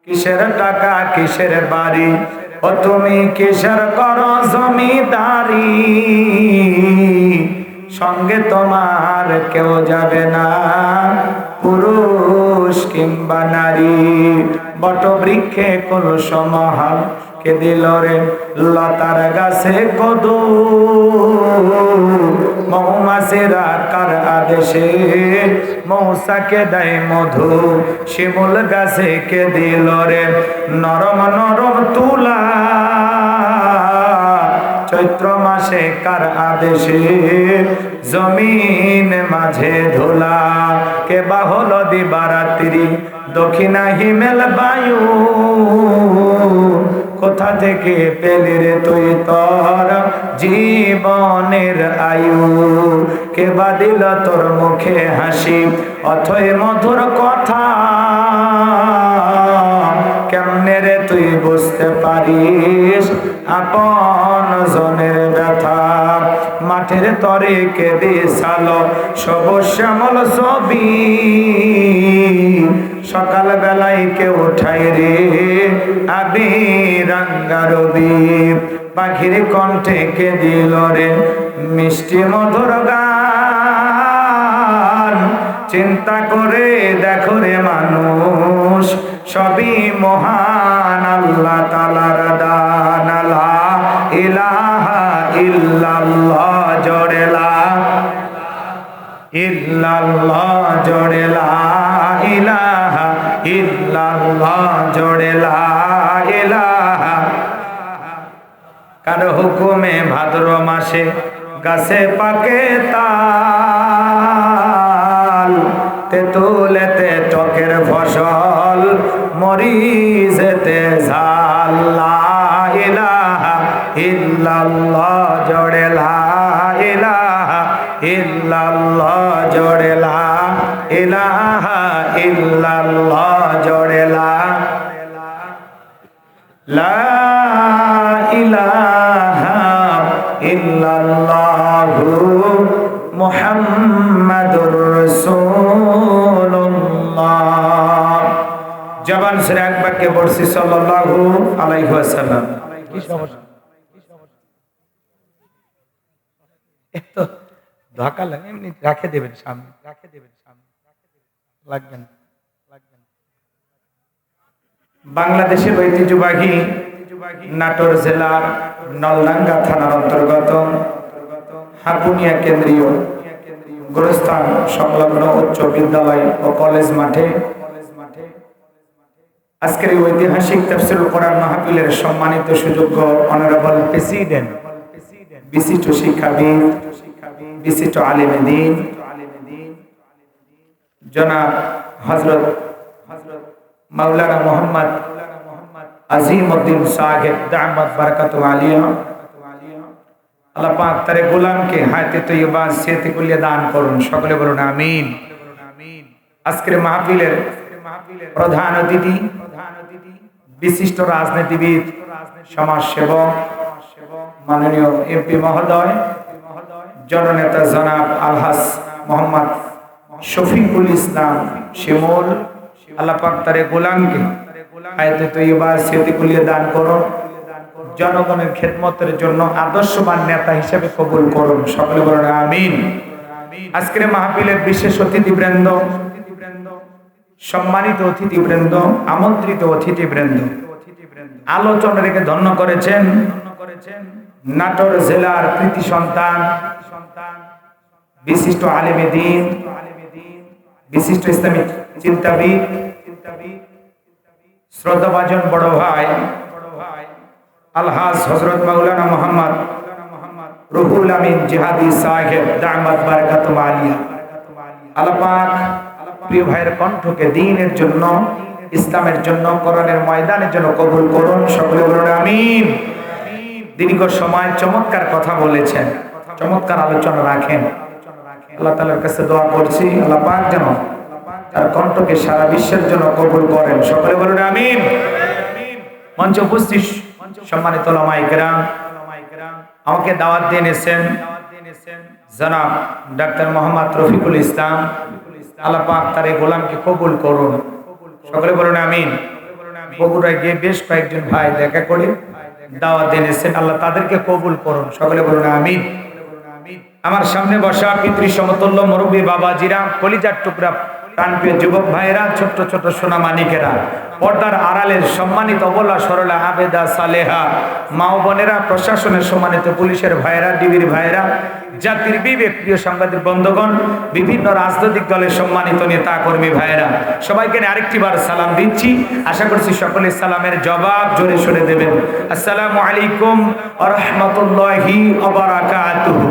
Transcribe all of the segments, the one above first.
কিসের টাকা কিসের বাড়ি, ও তুমি কিসের করো জমিদারি, সঙ্গে তোমার কেউ যাবে না পুরুষ কিংবা নারী। বট বৃক্ষে কলস মহাল কে দিল রে লতার গাছে কদু, মৌমাছিরা কার আদেশে মৌসাকে দেয় মধু, শিমুল গাছে কে দিল রে নরম নরম তুলা, চৈত্র মাসে কার আদেশে জমিন মাঝে ধুলা, কে বা হলো দিবারাত্রি দক্ষিণা হিমেল বায়ু, কোথা থেকে পেলি রে তুই তোর জীবনের আয়ু, কে বা দিল তোর মুখে হাসি অথই মধুর কথা, কেমনে রে তুই বুঝতে পারিস আপন জনের ব্যথা। মাঠের তরে কেঁদে সালো সবুজ শ্যামল ছবি, সকাল বেলায় কে উঠাই রে আবি রাঙ্গা রবি, পাখির কণ্ঠে কে দিল রে মিষ্টি মধুর গান, চিন্তা করে দেখো রে মানুষ সবই মহান আল্লাহ তাআলার দান। লা ইলাহা ইল্লাল্লাহ জোরে লা ইল্লাল্লাহ জোরে লা ইলাহা ইল্লাল্লাহ জোরে লা ইলাহা। কার হুকুমে ভাদ্র মাসে গাছে পাকে তাল, তেঁতুলেতে টকের ফসল মরিচেতে ঝাল। লা ইলাহা ইল্লাল্লাহ জোরে লা ইলাহা ইল্লাল্লাহ জোরে লা ইলাহা ইল্লাল্লাহ জোরে লা ইলাহা ইল্লাল্লাহু মুহাম্মাদুর রাসূলুল্লাহ। জবান ছেড়ে এক বাক্যে পড়ছি সাল্লাল্লাহু আলাইহি ওয়াসাল্লাম। কি সমস্যা? এত ধাক্কা লাগে, এমনি রাখে দেবেন সামনে, রাখে দেবেন সামনে, লাগবেন লাগবেন। বাংলাদেশের ঐতিহ্যবাহী নাটোর জেলার নলডাঙ্গা থানার অন্তর্গত হাপুনিয়া কেন্দ্রীয় গোরস্থান সংলগ্ন উচ্চ বিদ্যালয় ও কলেজ মাঠে আজকের এই ঐতিহাসিক তাফসীরুল কোরআন মাহফিলের সম্মানিত সুযোগ্য অনারেবল প্রেসিডেন্ট, বিশিষ্ট শিক্ষাবিদ, বিশিষ্ট আলেমে দ্বীন জনাব হযরত মাওলানা মোহাম্মদ আজিমউদ্দিন সাহেব দামাত বারাকাতু আলিয়া, আল্লাহ পাক তার গোলামকে হায়াতে তৈয়বা সেহতে কুল্লিয়া দান করুন, সকলে বলুন আমিন। আজকের মাহফিলের প্রধান অতিথি বিশিষ্ট রাজনীতিবিদ, সমাজসেবক, মাননীয় এমপি মহোদয়, জননেতা জনাব আলহাজ মোহাম্মদ শফিকুল ইসলাম শিমুল, আল্লাহ পাক তার গোলামকে হায়াতে তৈয়বা সেহতে কুল্লিয়া দান করুন, জনগণের খেদমতের জন্য আদর্শবান নেতা হিসেবে কবুল করুন, সকলে বলুন আমিন। আজকের মাহফিলের বিশেষ অতিথিবৃন্দ, সম্মানিত অতিথিবৃন্দ, আমন্ত্রিত অতিথিবৃন্দ, আলোচনা রেখে ধন্য করেছেন নাটোর জেলার কৃতি সন্তান, বিশিষ্ট আলেমে দ্বীন, বিশিষ্ট ইসলামিক চিন্তাবিদ, শ্রদ্ধাভাজন বড় ভাই আলহাজ হযরত মাওলানা মোহাম্মদ রুহুল আমিন জিহাদি সাহেব দামাত বারাকাতু আলিয়া। আল্লাহ পাক প্রিয় ভাইয়ের কণ্ঠকে দ্বীনের জন্য, ইসলামের জন্য, কোরআনের ময়দানের জন্য কবুল করুন, সকলে বলুন আমিন। দীর্ঘ সময় চমৎকার কথা বলেছেন, চমৎকার আলোচনা রাখেন। আল্লাহ তাআলার কাছে দোয়া করছি আল্লাহ পাক যেন তার কণ্ঠকে সারা বিশ্বের জন্য কবুল করেন, সকলে বলুন আমিন। মঞ্চে উপস্থিত সম্মানিত উলামায়ে কেরাম, আমাকে দাওয়াত দিয়ে এনেছেন জনাব ডাক্তার মোহাম্মদ রফিকুল ইসলাম, আল্লাহ পাক তার এই গোলামকে কবুল করুন, সকলে বলুন আমিন। বগুড়ায় গিয়ে বেশ কয়েকজন ভাই দেখা করে দাওয়াত এনেছেন, আল্লাহ তাদেরকে কবুল করুন, সকলে বলুন আমিন। আমার সামনে বসা পিতৃ সমতুল্য মুরব্বী বাবাজিরা, কলিজার টুকরা প্রাণপ্রিয় যুবক ভাইয়েরা, ছোট্ট ছোট সোনা মানিকেরা, পর্দার আড়ালের সম্মানিত অবলা সরলা আবেদা সালেহা মা ও বোনেরা, প্রশাসনের সম্মানিত পুলিশের ভাইয়েরা, ডিবির ভাইয়েরা, জাতির বিবেক প্রিয় সাংবাদিক বন্ধুগণ, বিভিন্ন রাজনৈতিক দলের সম্মানিত নেতা কর্মী ভাইয়েরা, সবাইকে আরেকটি বার সালাম দিচ্ছি। আশা করছি সকলের সালামের জবাব জোরে সরে দেবেন। আসসালামু আলাইকুম ওয়া রাহমাতুল্লাহি ওয়া বারাকাতুহু।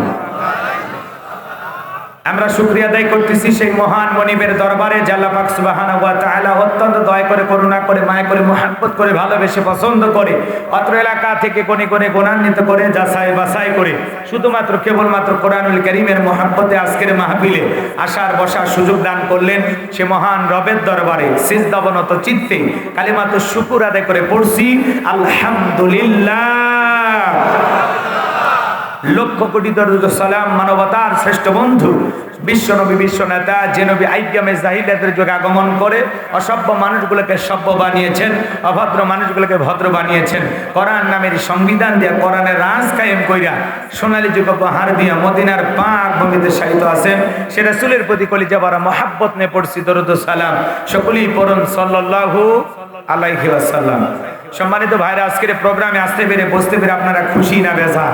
আমরা শুকরিয়া আদায় করতেছি সেই মহান মনিবের দরবারে, আল্লাহ পাক সুবহানাহু ওয়া তাআলা অত্যন্ত দয়া করে, করুণা করে, মায়া করে, মহব্বত করে, ভালোবেসে, পছন্দ করে, অত্র এলাকা থেকে কোণে কোণে গুণান্বিত করে, যাচাই বাছাই করে, শুধুমাত্র কেবলমাত্র কোরআনুল কারীমের মহব্বতে আজকের মাহফিলে আসার বসার সুযোগ দান করলেন। সে মহান রবের দরবারে সিজদাবনত চিত্তে কালিমাতুশ শুকর আদায় করে পড়ছি আলহামদুলিল্লাহ। লক্ষ কোটি দরুদ সালাম মানবতার শ্রেষ্ঠ বন্ধু বিশ্বনবী, বিশ্বনেতা, যে নবী আইয়ামে জাহিলিয়াতের যুগে আগমন করে অসভ্য মানুষগুলোকে সভ্য বানিয়েছেন, অভদ্র মানুষগুলোকে ভদ্র বানিয়েছেন, কোরআন নামের সংবিধান দিয়া, কোরআনের রাজ কায়েম কইরা, সোনালী যুগ উপহার দিয়া মদিনার পাক ভূমিতে শায়িত আছেন। সে রাসূলের প্রতি কলিজা ভরা মহব্বত নিয়ে পড়ছি দরুদ সালাম। সকলেই পড়ুন সাল্লাল্লাহু আলাইহি ওয়াসাল্লাম। সম্মানিত ভাইরা, আজকের প্রোগ্রামে আসতে পেরে, বসতে পেরে আপনারা খুশি না বেজার?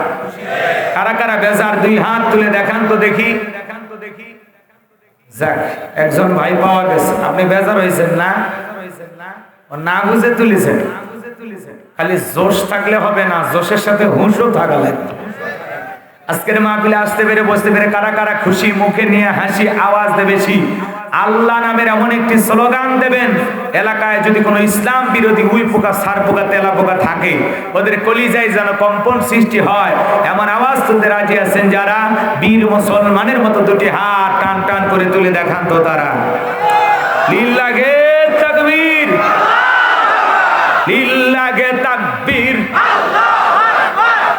কারা কারা বেজার দুই হাত তুলে দেখান তো দেখি। যাক, একজন ভাই পাওয়া গেছে। আপনি বেজার হয়েছেন না? না বুঝে তুলেছেন। খালি জোশ থাকলে হবে না, জোশের সাথে হুঁশও থাকা লাগবে। আজকের মাহফিলে আসতে পেরে, বসতে পেরে কারা কারা খুশি? মুখে নিয়ে হাসি আওয়াজ দেবে বেশি। আল্লাহ নামের এমন একটি স্লোগান দেবেন, এলাকায় যদি কোনো ইসলাম বিরোধী উই পোকা, সার পোকা, তেলা পোকা থাকে, ওদের কলিজায় যেন কম্পন সৃষ্টি হয়, এমন আওয়াজ তুলতে রাজি আছেন যারা? বীর মুসলমানের মতো দুটি হাত টান টান করে তুলে দেখান তো তারা। লিল্লাহে তাকবীর, লিল্লাহে তাকবীর।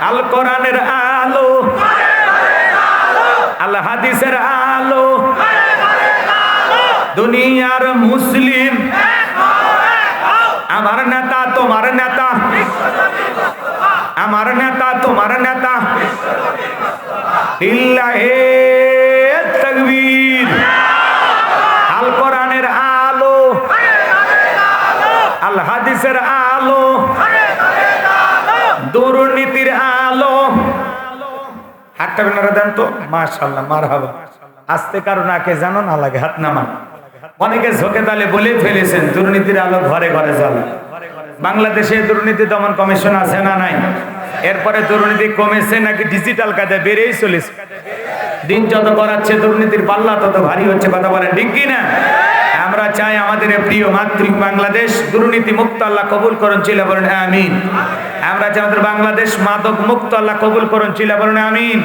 আল কোরআনের আলো, আল হাদিসের আলো, দুনিয়ার মুসলিম, আমার নেতা তোমার নেতা, আমার নেতা তোমার নেতা। লিল্লাহে তাকবীর। আল কোরআনের আলো, আল হাদিসের আলো, দুর্নীতির আলো। হাতটা বেনারা দেন তো। মাশাআল্লাহ, মারহাবা। আস্তে কারো নাকে জানো না লাগে, হাত নামান। অনেকে ঝোঁকে তালে বলে ফেলেছেন দুর্নীতির আলো ঘরে ঘরে জ্বলে। বাংলাদেশে দুর্নীতি দমন কমিশন আছে না নাই? এরপরে দুর্নীতি কমেছে নাকি ডিজিটাল কাজে বেড়েই চলেছে? দিন যত করাচ্ছে দুর্নীতির পাল্লা তত ভারী হচ্ছে। কথা বলেন ঠিক কি না? আমরা চাই আমাদের প্রিয় মাতৃ বাংলাদেশ দুর্নীতি মুক্ত আল্লাহ কবুল করুন, চিল্লা বলেন আমিন। আমরা চাই আমাদের বাংলাদেশ মাদক মুক্ত আল্লাহ কবুল করুন, চিল্লা বলেন আমিন।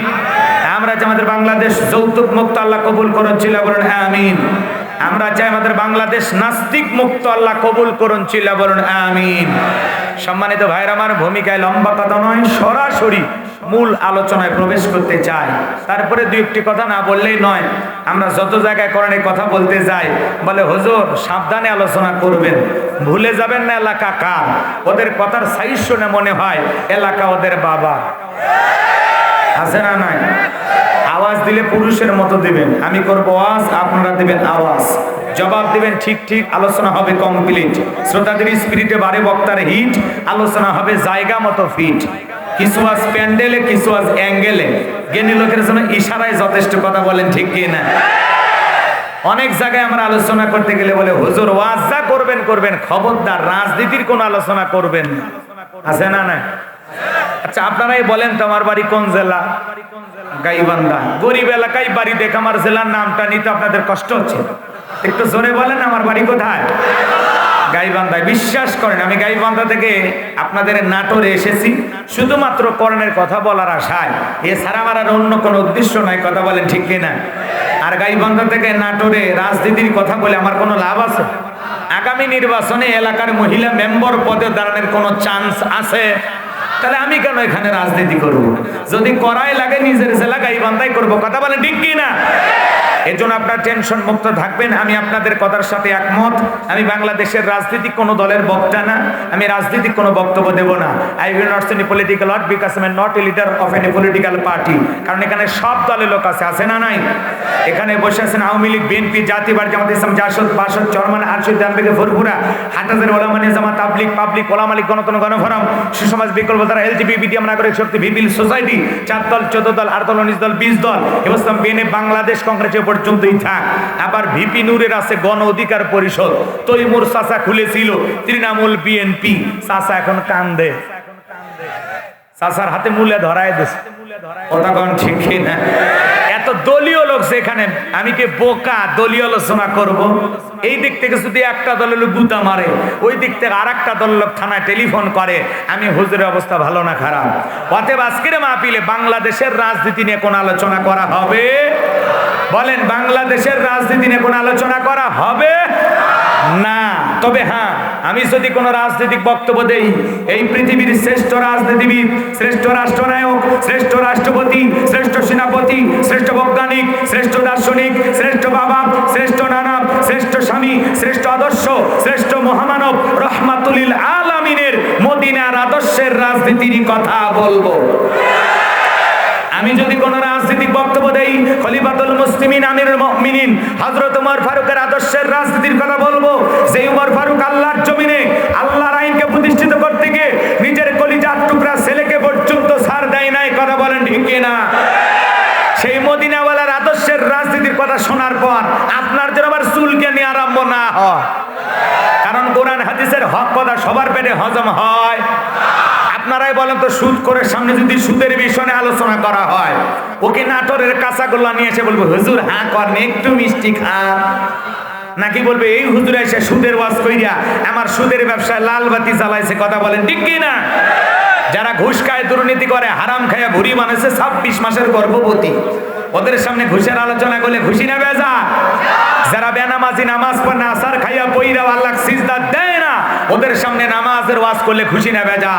আমরা চাই আমাদের বাংলাদেশ যৌতুক মুক্ত আল্লাহ কবুল করুন, চিল্লা বলেন আমিন। আমরা চাই আমাদের বাংলাদেশ নাস্তিক মুক্ত আল্লাহ কবুল করুন, চিল্লা বলুন আমিন। সম্মানিত ভাইরা আমার, ভূমিকায় লম্বা কথা নয়, সরাসরি মূল আলোচনায় প্রবেশ করতে চাই। তারপরে দুই একটি কথা না বললেই নয়। আমরা যত জায়গায় কোরআনের কথা বলতে যাই, বলে হুজুর সাবধানে আলোচনা করবেন, ভুলে যাবেন না এলাকা কার। ওদের কথার সাইজ শুনে মনে হয় এলাকা ওদের বাবা। আছে না নাই? আওয়াজ দিলে পুরুষের মতো দিবেন। আমি করবো আওয়াজ, আপনারা দিবেন আওয়াজ, জবাব দিবেন ঠিক ঠিক। আলোচনা হবে কমপ্লিট। শ্রোতাদের স্পিরিটে বাড়ে, বক্তার হিট। আলোচনা হবে জায়গা মতো ফিট। কিছু আজ প্যান্ডেলে, কিছু আজ অ্যাঙ্গেলে। জ্ঞানী লোকের জন্য ইশারায় যথেষ্ট। কথা বলেন ঠিক কি না? অনেক জায়গায় আমরা আলোচনা করতে গেলে বলে হুজুর ওয়াজ যা করবেন করবেন, খবরদার রাজনীতির কোন আলোচনা করবেন না। আছে না না? আচ্ছা আপনারাই বলেন তো, আমার বাড়ি কোন জেলা? গাইবান্ধা। গরিব এলাকায় বাড়ি, দেখে আমার জেলার নামটা নিতে আপনাদের কষ্ট হচ্ছে? একটু জোরে বলেন, আমার বাড়ি কোথায়? গাইবান্ধায়। বিশ্বাস করেন, আমি গাইবান্ধা থেকে আপনাদের নাটোরে এসেছি শুধুমাত্র কোরআনের কথা বলার আশায়। এছাড়া আমার আর অন্য কোনো উদ্দেশ্য নাই। কথা বলেন ঠিক কিনা? আর গাইবান্ধা থেকে নাটোরে রাজনীতির কথা বলে আমার কোনো লাভ আছে? আগামী নির্বাচনে এলাকার মহিলা মেম্বার পদে দাঁড়ানোর কোনো চান্স আছে? তাহলে আমি কেন এখানে রাজনীতি করব? যদি করাই লাগে নিজের জেলা গাইবান্ধায় করব। কথা বলেন ঠিক কি না? এজন্য আপনারা টেনশন মুক্ত থাকবেন। আমি আপনাদের কথার সাথে একমত। আমি বাংলাদেশের রাজনীতিক কোনো দলের বক্তা না, আমি রাজনীতিক কোনো বক্তব্য দেব না। I will not say any political word because I am not a leader of any political party. কারণ এখানে সব দলের লোক আছে না নাই? এখানে বসে আছেন আওয়ামী লীগ, বিএনপি, জাতীয়বাদী, জামাত ইসলাম, জাসদ, বাসদ, চরমান, আরশুদ, দানবেগে ভরপুরা, হাটাজার ওলামা নিজামা, তাবলিগ, পাবলিক, ওলামা লীগ, গণতন্ত্র, গণফোরাম, সুসমাজ, বিকল্প ধারা, এলজিবিটি, নাগরিক শক্তি, ভিপিল সোসাইটি, 4 দল, 14 দল, 8 দল, 19 দল, 20 দল, এবং বিএনএ, বাংলাদেশ কংগ্রেস পর্যন্তই থাক। আবার ভিপি নূরের আছে গণ অধিকার পরিষদ, তৈমুর চাচা খুলেছিল তৃণমূল বিএনপি, চাচা এখন কান্দে, চাচার হাতে মূল্যে ধরায় দিছে। কথাগণ ঠিক না? এত দলীয় লোক সেখানে, আমি কি বোকা দলীয় আলোচনা করব? এই দিক থেকে যদি একটা দলের লোক গুতা মারে, ওই দিক থেকে আর একটা দলের লোক থানায় টেলিফোন করে, আমি হুজুরের অবস্থা ভালো না খারাপ? অতএব আজকের মাহফিলে বাংলাদেশের রাজনীতি নিয়ে কোন আলোচনা করা হবে? বলেন, বাংলাদেশের রাজনীতি নিয়ে কোন আলোচনা করা হবে না। তবে হ্যাঁ, আমি যদি কোনো রাজনৈতিক বক্তব্য দেই, এই পৃথিবীর শ্রেষ্ঠ রাজনীতিবিদ, শ্রেষ্ঠ রাষ্ট্রনায়ক, শ্রেষ্ঠ রাষ্ট্রপতি, শ্রেষ্ঠ সেনাপতি, শ্রেষ্ঠ বৈজ্ঞানিক, শ্রেষ্ঠ দার্শনিক, শ্রেষ্ঠ বাবা, শ্রেষ্ঠ নানা, শ্রেষ্ঠ স্বামী, শ্রেষ্ঠ আদর্শ, শ্রেষ্ঠ মহামানব রহমাতুল আলামিনের মদিনার আদর্শের রাজনীতির কথা বলবো। আমি যদি কোন রাজনৈতিক বক্তব্য দেই, খলিফাতুল মুসলিমিন আমিরুল মুমিনিন হযরত ওমর ফারুকের আদর্শের রাজনীতির কথা বলবো। যে ওমর ফারুক আল্লাহর জমিনে আল্লাহর আইনকে প্রতিষ্ঠিত করতে গিয়ে নিজের কলিজার টুকরা ছেলেকে পর্যন্ত ছাড় দেয় নাই। কথা বলেন ঠিক কি না? সেই মদিনাওয়ালার আদর্শের রাজনীতির কথা শোনার পর আপনার যেন আবার চুলকে নিয়ে আরম্ভ না হয়। কারণ কোরআন হাদিসের হক কথা সবার পেটে হজম হয়। আপনারাই বলেন তো, সুদ করে সামনে যদি সুদের বিষয়ে আলোচনা করা হয়, ওকে নাটোরের কাঁচাগোল্লা নিয়ে এসে বলবো, হুজুর হ্যাঁ করেন, একটু মিষ্টি খান, নাকি বলবে এই হুজুর এসে সুদের ওয়াজ কইরা আমার সুদের ব্যবসায় লাল বাতি জ্বালাইছে? কথা বলেন ঠিক কি না? যারা ঘুষ খায়, দুর্নীতি করে, হারাম খায় ভুড়ি বানাইছে 26 মাসের গর্ভবতী, ওদের সামনে ঘুষের আলোচনা করলে খুশি না বেজা? যারা বেনামাজি, নামাজ পড়ে না, আসার খাইয়া পইরা আল্লাহ সিজদা দেয় না, ওদের সামনে নামাজের ওয়াজ করলে খুশি না বেজা?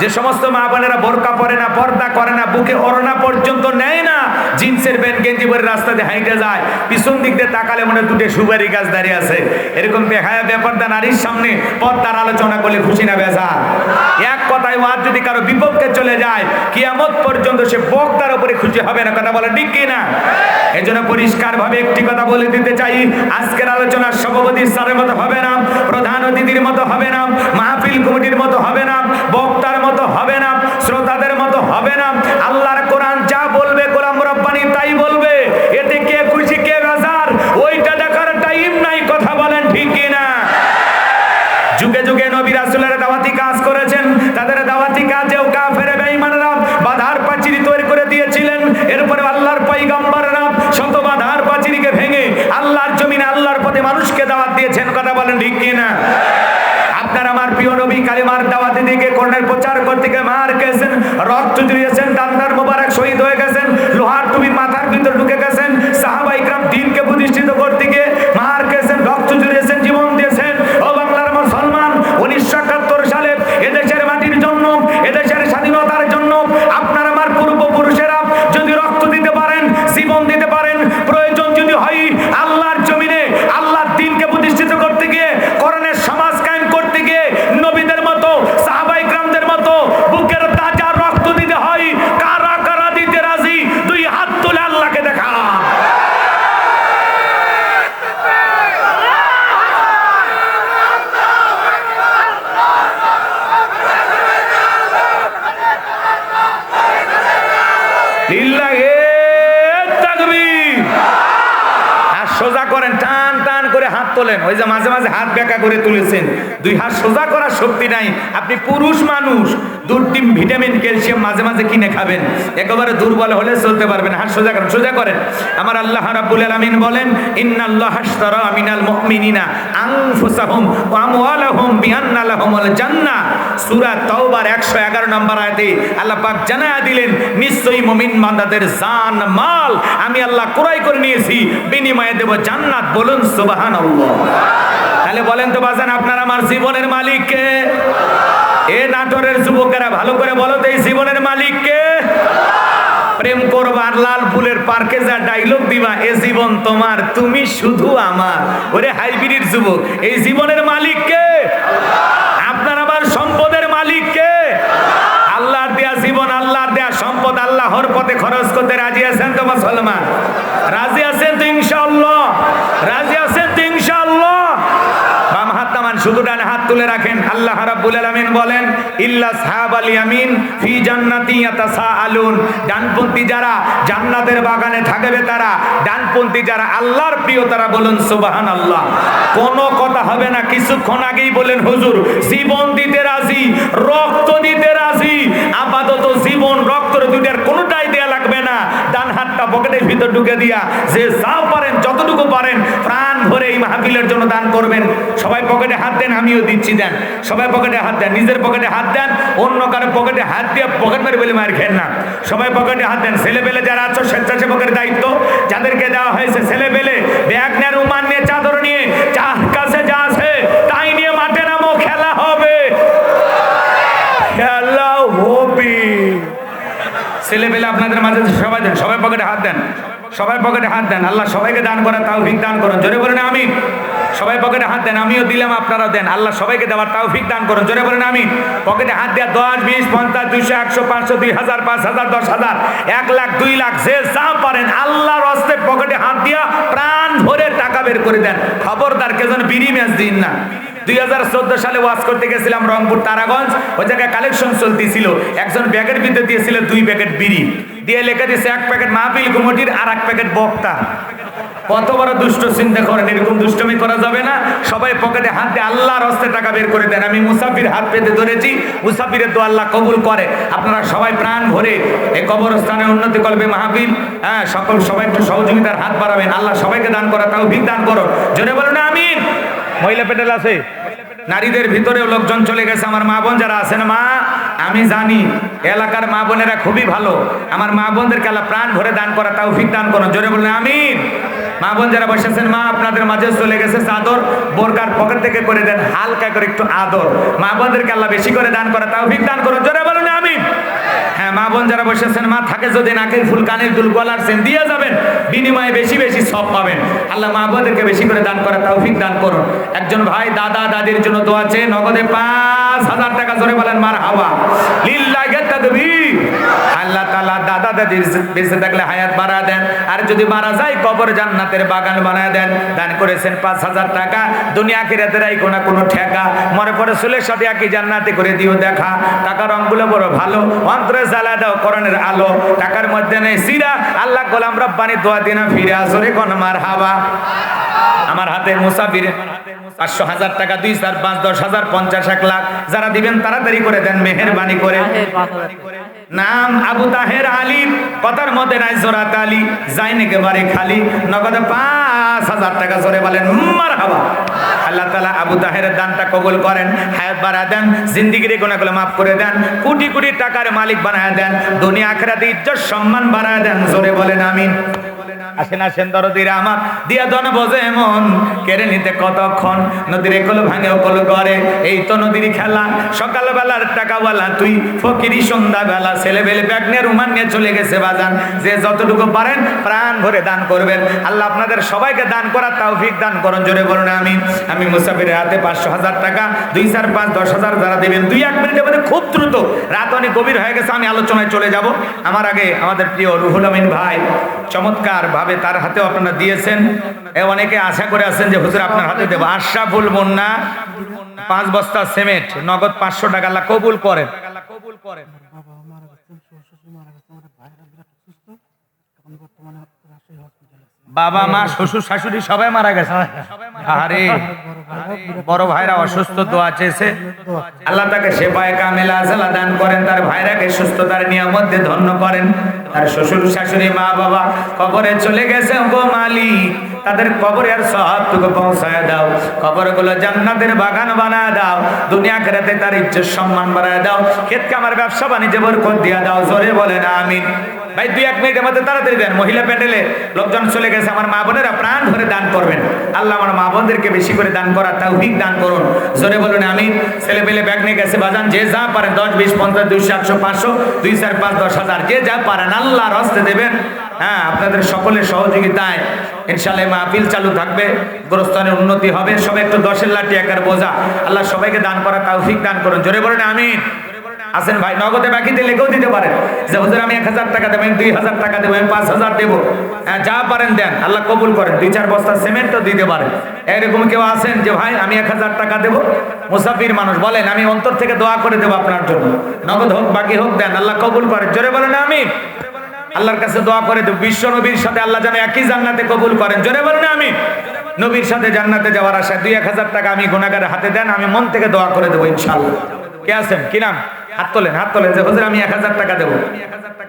যে সমস্ত মা বোনেরা বোরকা পরে না, পর্দা করে না, বুকে ওড়না পর্যন্ত নেয় না, জিন্সের প্যান্ট গেঞ্জি পরে রাস্তা দিয়ে হাইটে যায়, পিছন দিক দিয়ে তাকালে মনে দুটো সুপারি গাছ দাঁড়িয়ে আছে, এরকম বেহায়া বেপর্দা নারীর সামনে পর্দার আলোচনা করলে খুশি না বেজা? এক কথায় ওয়াজ যদি কারো বিপক্ষে চলে যায়, কিয়ামত পর্যন্ত সে বক্তার উপরে খুশি হবে না। কথা বলে ঠিক কি না? এই জন্য পরিষ্কার ভাবে একটি কথা বলে দিতে চাই, আজকের আলোচনার সভাপতি স্যারের মতো হবে না, প্রধান অতিথির মতো হবে না, মাহফিল কমিটির মতো হবে না, বক্তার মতো হবে না, শ্রোতাদের মতো হবে না। আল্লাহর কোরআন যা বলবে, গোলাম রব্বানি তাই বলবে। এতে কে খুশি কে বেজার ওইটা দেখার টাইম নাই। কথা বলেন ঠিক কি না? যুগে যুগে নবী রাসূলের দাওয়াতি কাজ করেছেন, তাদের দাওয়াতি কাজেও কাফের বেঈমানরা বাধার পাঁচিল তৈরি করে দিয়েছিলেন। এরপরে আল্লাহর পয়গম্বররা শত বাধার পাঁচিলকে ভেঙে আল্লাহর জমিনে আল্লাহর পথে মানুষকে দাওয়াত দিয়েছেন। কথা বলেন ঠিক কি না? আপনার আমার প্রিয় নবী কালিমার দাওয়াতে দিকে কোরআনের প্রচার করতে গিয়ে মার খেয়েছেন, রক্ত ঝরিয়েছেন, দান্দার মোবারক শহীদ হয়ে গেছেন, লোহার টুপি মাথার ভিতর ঢুকে গেছেন, সাহাবা ইকরাম দ্বীনকে প্রতিষ্ঠিত করতে গিয়ে মার খেয়েছেন, রক্ত ঝরিয়েছেন, জীবন দিয়েছেন। ও বাংলার মুসলমান, 1971 সালে এদেশের মাটির জন্য, এদেশের স্বাধীনতার জন্য আপনার আমার পূর্বপুরুষেরা যদি রক্ত দিতে পারেন, জীবন দিতে পারেন, প্রয়োজন যদি হয় আল্লাহর জমিনে আল্লাহর দ্বীনকে প্রতিষ্ঠিত করতে গিয়ে, কোরআনের সমাজ কায়েম করতে গিয়ে নবীদের মতো, সাহাবা ইকরামদের মতো বুকের তাজা রক্ত দিতে হয়, কারা কারা দিতে রাজি? দুই হাত তুলে আল্লাহকে দেখা। সোজা করেন, টান টান করে হাত তোলেন। ওই যে মাঝে মাঝে হাত বেঁকা করে তুলেছেন, দুই হাত সোজা করার শক্তি নাই। আপনি পুরুষ মানুষ, দুধ, ডিম, ভিটামিন, ক্যালসিয়াম মাঝে মাঝে কিনে খাবেন, একেবারে দুর্বল হলে চলতে পারবেন। হাত সোজা করেন, সোজা করেন। আমার আল্লাহ রাব্বুল আলামিন বলেন, ইন্নাল্লাহা আশতারা মিনাল মুমিনিনা আনফুসাহুম ওয়া আমওয়ালাহুম বিআন্না লাহুমুল জান্নাহ। সূরা তাওবার 111 নম্বর আয়াতে আল্লাহ পাক জানায়া দিলেন, নিশ্চয়ই মুমিন বান্দাদের জান মাল আমি আল্লাহ ক্রয় করে নিয়েছি, বিনিময়ে দেব জান্নাত। বলুন সুবহানাল্লাহ। তাহলে বলেন তো বাজান, আপনার আমার জীবনের মালিক কে? এ নাটোরের যুবকেরা ভালো করে বলো তো, এই জীবনের মালিক কে? প্রেম করবা আর লাল ফুলের পার্কে যা ডায়লগ দিবা, এ জীবন তোমার, তুমি শুধু আমার। ওরে হাইব্রিড যুবক, এই জীবনের মালিক কে? আপনার আমার সম্পদের মালিক কে? আল্লাহর দেয়া জীবন, আল্লাহর দেয়া সম্পদ আল্লাহর পথে খরচ করতে রাজি আছেন তো মুসলমান? রাজি আছেন তো ইনশাআল্লাহ? রাজি আছেন তো ইনশাআল্লাহ? বাম হাত নামান, শুধু ডান হাত তুলে রাখেন। আল্লাহ রাব্বুল আলামিন বলেন, ইল্লা আসহাবাল ইয়ামিন ফি জান্নাতি ইয়াতাসাআলুন। ডানপন্থী যারা জান্নাতের বাগানে থাকবে তারা, ডানপন্থী যারা আল্লাহর প্রিয় তারা, বলুন সুবহানাল্লাহ। কোনো কথা হবে না। কিছুক্ষণ আগেই বলেন হুজুর জীবন দিতে রাজি, রক্ত দিতে রাজি। আপাতত জীবন রক্তের দুইটার কোনোটাই দেয়া লাগবে না। ডান হাতটা পকেটের ভিতর ঢুকে দিয়া যে যা পারেন যতটুকু পারেন প্রাণ ভরে এই মাহফিলের জন্য দান করবেন। সবাই পকেটে হাত দেন, আমিও দিচ্ছি, দেন। সবাই পকেটে হাত দেন, নিজের পকেটে হাত দেন, অন্য কারো পকেটে হাত দিয়ে পকেট মারি বলে মার খেন না। সবাই পকেটে হাত দেন। ছেলে পেলে যারা আছো, স্বেচ্ছাসেবকের দায়িত্ব যাদেরকে দেওয়া হয়েছে, ছেলে পেলে ব্যাগ নিয়ে, রুমাল নিয়ে, চাদর নিয়ে, যার কাছে যা আছে তাই নিয়ে মাঠে নামো, খেলা হবে, খেলা হবে। ছেলে পেলে আপনাদের মাঝে সবাই দেন, সবাই পকেটে হাত দেন, সবাই পকেটে হাত দেন। আল্লাহ সবাইকে দান করার তৌফিক দান করুন, জোরে বলেন আমিন। সবাই পকেটে হাত দেন, আমিও দিলাম, আপনারা দেন। আল্লাহ সবাইকে দেওয়ার তৌফিক দান করুন, জোরে বলেন আমিন। পকেটে হাত দেওয়া 10, 20, 50, 200, 100, 500, 2000, 5000, 10,000, 1 লাখ, 2 লাখ, যে যা পারেন আল্লাহর রাস্তে পকেটে হাত দিয়া প্রাণ ভরে টাকা বের করে দেন। খবরদার কেউ যেন বিড়ি ম্যাচ দিন না। 2014 সালে ওয়াজ করতে গেছিলাম রংপুর তারাগঞ্জ, ওই জায়গায় কালেকশন চলতেছিল। একজন ব্যাগের ভিতরে দিয়েছিল 2 প্যাকেট বিড়ি, দিয়ে লেখা দিয়েছে 1 প্যাকেট মাহফিল কমিটির আর 1 প্যাকেট বক্তা। কত বড় দুষ্ট চিন্তা করেন, এরকম দুষ্টমি করা যাবে না। সবাই পকেটে হাত দিয়ে আল্লাহর হস্তে টাকা বের করে দেন। আমি মুসাফির হাত পেতে ধরেছি, মুসাফিরের দোয়া আল্লাহ কবুল করে। আপনারা সবাই প্রাণ ভরে এই কবরস্থানে উন্নতি করবে মাহফিল, হ্যাঁ, সবাই একটু সহযোগিতার হাত বাড়াবেন। আল্লাহ সবাইকে দান করা তৌফিক দান করো, জোরে বলুন আমিন। মহিলা পেটেল আছে, নারীদের ভিতরেও লোকজন চলে গেছে। আমার মা বোন যারা আছেন, মা আমি জানি এলাকার মা বোনেরা খুবই ভালো। আমার মা বোনদেরকে আল্লাহ প্রাণ ভরে দান করা তৌফিক দান করুন, জোরে বলুন আমিন। মা বোন যারা বসেছেন, মা আপনাদের মাঝে চলে গেছে চাদর, বোরকার পকেট থেকে করে দেন, হালকা করে একটু আদর। মা বোনদেরকে আল্লাহ বেশি করে দান করা তৌফিক দান করুন, জোরে বলুন আমিন। হ্যাঁ, মা বোন যারা বসেছেন, মা থাকে যদি নাকের ফুল, কানের দুল, গলার চেন দিয়ে যাবেন, বিনিময়ে বেশি বেশি সব পাবেন। আল্লাহ মা বোনদেরকে বেশি করে দান করা তৌফিক দান করুন। একজন ভাই দাদা দাদির জন্য দোয়া চেয়ে নগদে 5000 টাকা, জোরে বলেন মারহাবা, লিল্লাহি তাকবীর। আল্লাহ তাআলা দাদা দাদির বেঁচে থাকলে হায়াত বাড়া দেন, আর যদি মারা যায় কবর জান্নাতের বাগান বানায় দেন। দান করেছেন 5000 টাকা, দুনিয়া আখিরাতের এই কোনো ঠেকা, মরে পড়ে চুলের সাথে একই জান্নাতে করে দিও দেখা। টাকা রংগুলো বড় ভালো, অন্তরে জ্বালা দাও কোরআনের আলো। টাকার মধ্যে নেই সিরা, আল্লাহ গোলাম রব্বানি দোয়া দিনা ফিরে আসরে কোন মারহাবা। আমার হাতে মুসাফির 500, 1000 টাকা, 2, 4, 5, 10,000, 50, 1 লাখ যারা দিবেন তাড়াতাড়ি করে দেন, মেহেরবানি করে। নাম আবু তাহের আলী, কথার মধ্যে নাই জোরাত আলী, যাইন একেবারে খালি, নগদে 5000 টাকা, জোরে বলেন মারহাবা। আল্লাহ তাআলা আবু তাহেরের দানটা কবুল করেন, হায়াত বাড়া দেন, জিন্দেগির গুনাহগুলো মাফ করে দেন, কোটি কোটি টাকার মালিক বানায় দেন, দুনিয়া আখিরাতে ইজ্জত সম্মান বাড়ায় দেন, জোরে বলেন আমিন। আসেন আসেন দরদিরা আমার, দিয়া দন বোঝে মন, কেড়ে নিতে কতক্ষণ, নদীর কোল ভাঙে কোল করে, এই তো নদীর খেলা। সকালবেলার টাকাওয়ালা তুই, ফকিরি সন্ধ্যাবেলা, ছেলে বেলে ব্যাগ নিয়ে, রুমান নিয়ে চলে গেছে বাজান। যে যতটুকু পারেন প্রাণ ভরে দান করবেন। আল্লাহ আপনাদের সবাইকে দান করার তৌফিক দান করুন, জোরে বলুন আমিন। আমি মুসাফিরের হাতে 500, 1000 টাকা, 2, 4, 5, 10,000 যারা দেবেন, 2-1 মিনিটের মধ্যে, খুব দ্রুত, রাত অনেক গভীর হয়ে গেছে, আমি আলোচনায় চলে যাব। আমার আগে আমাদের প্রিয় রুহুল আমিন ভাই চমৎকার ভাবে তার হাতেও আপনারা দিয়েছেন। অনেকে আশা করে আছেন যে হুজুর আপনার হাতে দেব। আশরাফুল মুন্না 5 বস্তা সিমেন্ট, নগদ 500 টাকা, আল্লাহ কবুল করেন। বাবা মা শ্বশুর শাশুড়ি সবাই মারা গেছে। আরে বড় ভাইরা অসুস্থ, দোয়া চেয়েছে, আল্লাহ তাকে শেফায়ে কামিলা আজলা দান করেন, তার ভাইরাকে সুস্থতার নিয়ামত দিয়ে ধন্য করেন। আর শ্বশুর শাশুড়ি মা বাবা কবরে চলে গেছে, গো মালিক তাদের কবরে আর সওয়াবটুকু পৌঁছায় দাও, কবরগুলো জান্নাতের বাগান বানায় দাও, দুনিয়া আখিরাতে তার ইজ্জত সম্মান বাড়ায় দাও, ক্ষেত কামার ব্যবসা বাণিজ্যে বরকত দিয়া দাও, জোরে বলেন আমিন। ভাই 2-1 মিনিটের মধ্যে তাড়াতাড়ি দেন। মহিলা প্যান্ডেলে লোকজন চলে গেছে, আমার মা বোনেরা প্রাণ ভরে দান করবেন। আল্লাহ আমার মা বোনদেরকে বেশি করে দান করার তৌফিক দান করুন, জোরে বলুন আমিন। ছেলে পেলে ব্যাগ নিয়ে গেছে বাজান, যে যা পারেন 10, 20, 50, 200, 100, 500, 2, 4, 5, 10,000 যে যা পারেন আল্লাহর হস্তে দেবেন। হ্যাঁ, আপনাদের সকলের সহযোগিতায় ইনশাআল্লাহ মাহফিল চালু থাকবে, গোরস্থানের উন্নতি হবে। সবাই একটু 10-এর লাঠি একার বোঝা আল্লাহ সবাইকে দান করার তৌফিক দান করুন। জোরে বলেন আমিন। আছেন ভাই, নগদে বাকিতে লিখেও দিতে পারেন যে হুজুর আমি 1000 টাকা দেব, আমি 2000 টাকা দেব, আমি 5000 দেব। হ্যাঁ, যা পারেন দেন, আল্লাহ কবুল করেন। 2-4 বস্তা সিমেন্টও দিতে পারেন। এরকম কেউ আছেন যে ভাই আমি 1000 টাকা দেব, মুসাফির মানুষ, বলেন আমি অন্তর থেকে দোয়া করে দেব আপনার জন্য, নগদ হোক বাকি হোক দেন, আল্লাহ কবুল করেন। জোরে বলেন আমিন। আল্লাহর কাছে দোয়া করে দেব বিশ্ব নবীর সাথে আল্লাহ যেন একই জান্নাতে কবুল করেন। জোরে বলেন আমিন। নবীর সাথে জান্নাতে যাওয়ার আশায় 2-1000 টাকা আমি গুনাহগারের হাতে দেন, আমি মন থেকে দোয়া করে দেব ইনশাআল্লাহ। কে আছেন? কি নাম? হাত তোলেন, হাত তোলেন যে হুজুর আমি 1000 টাকা দেব,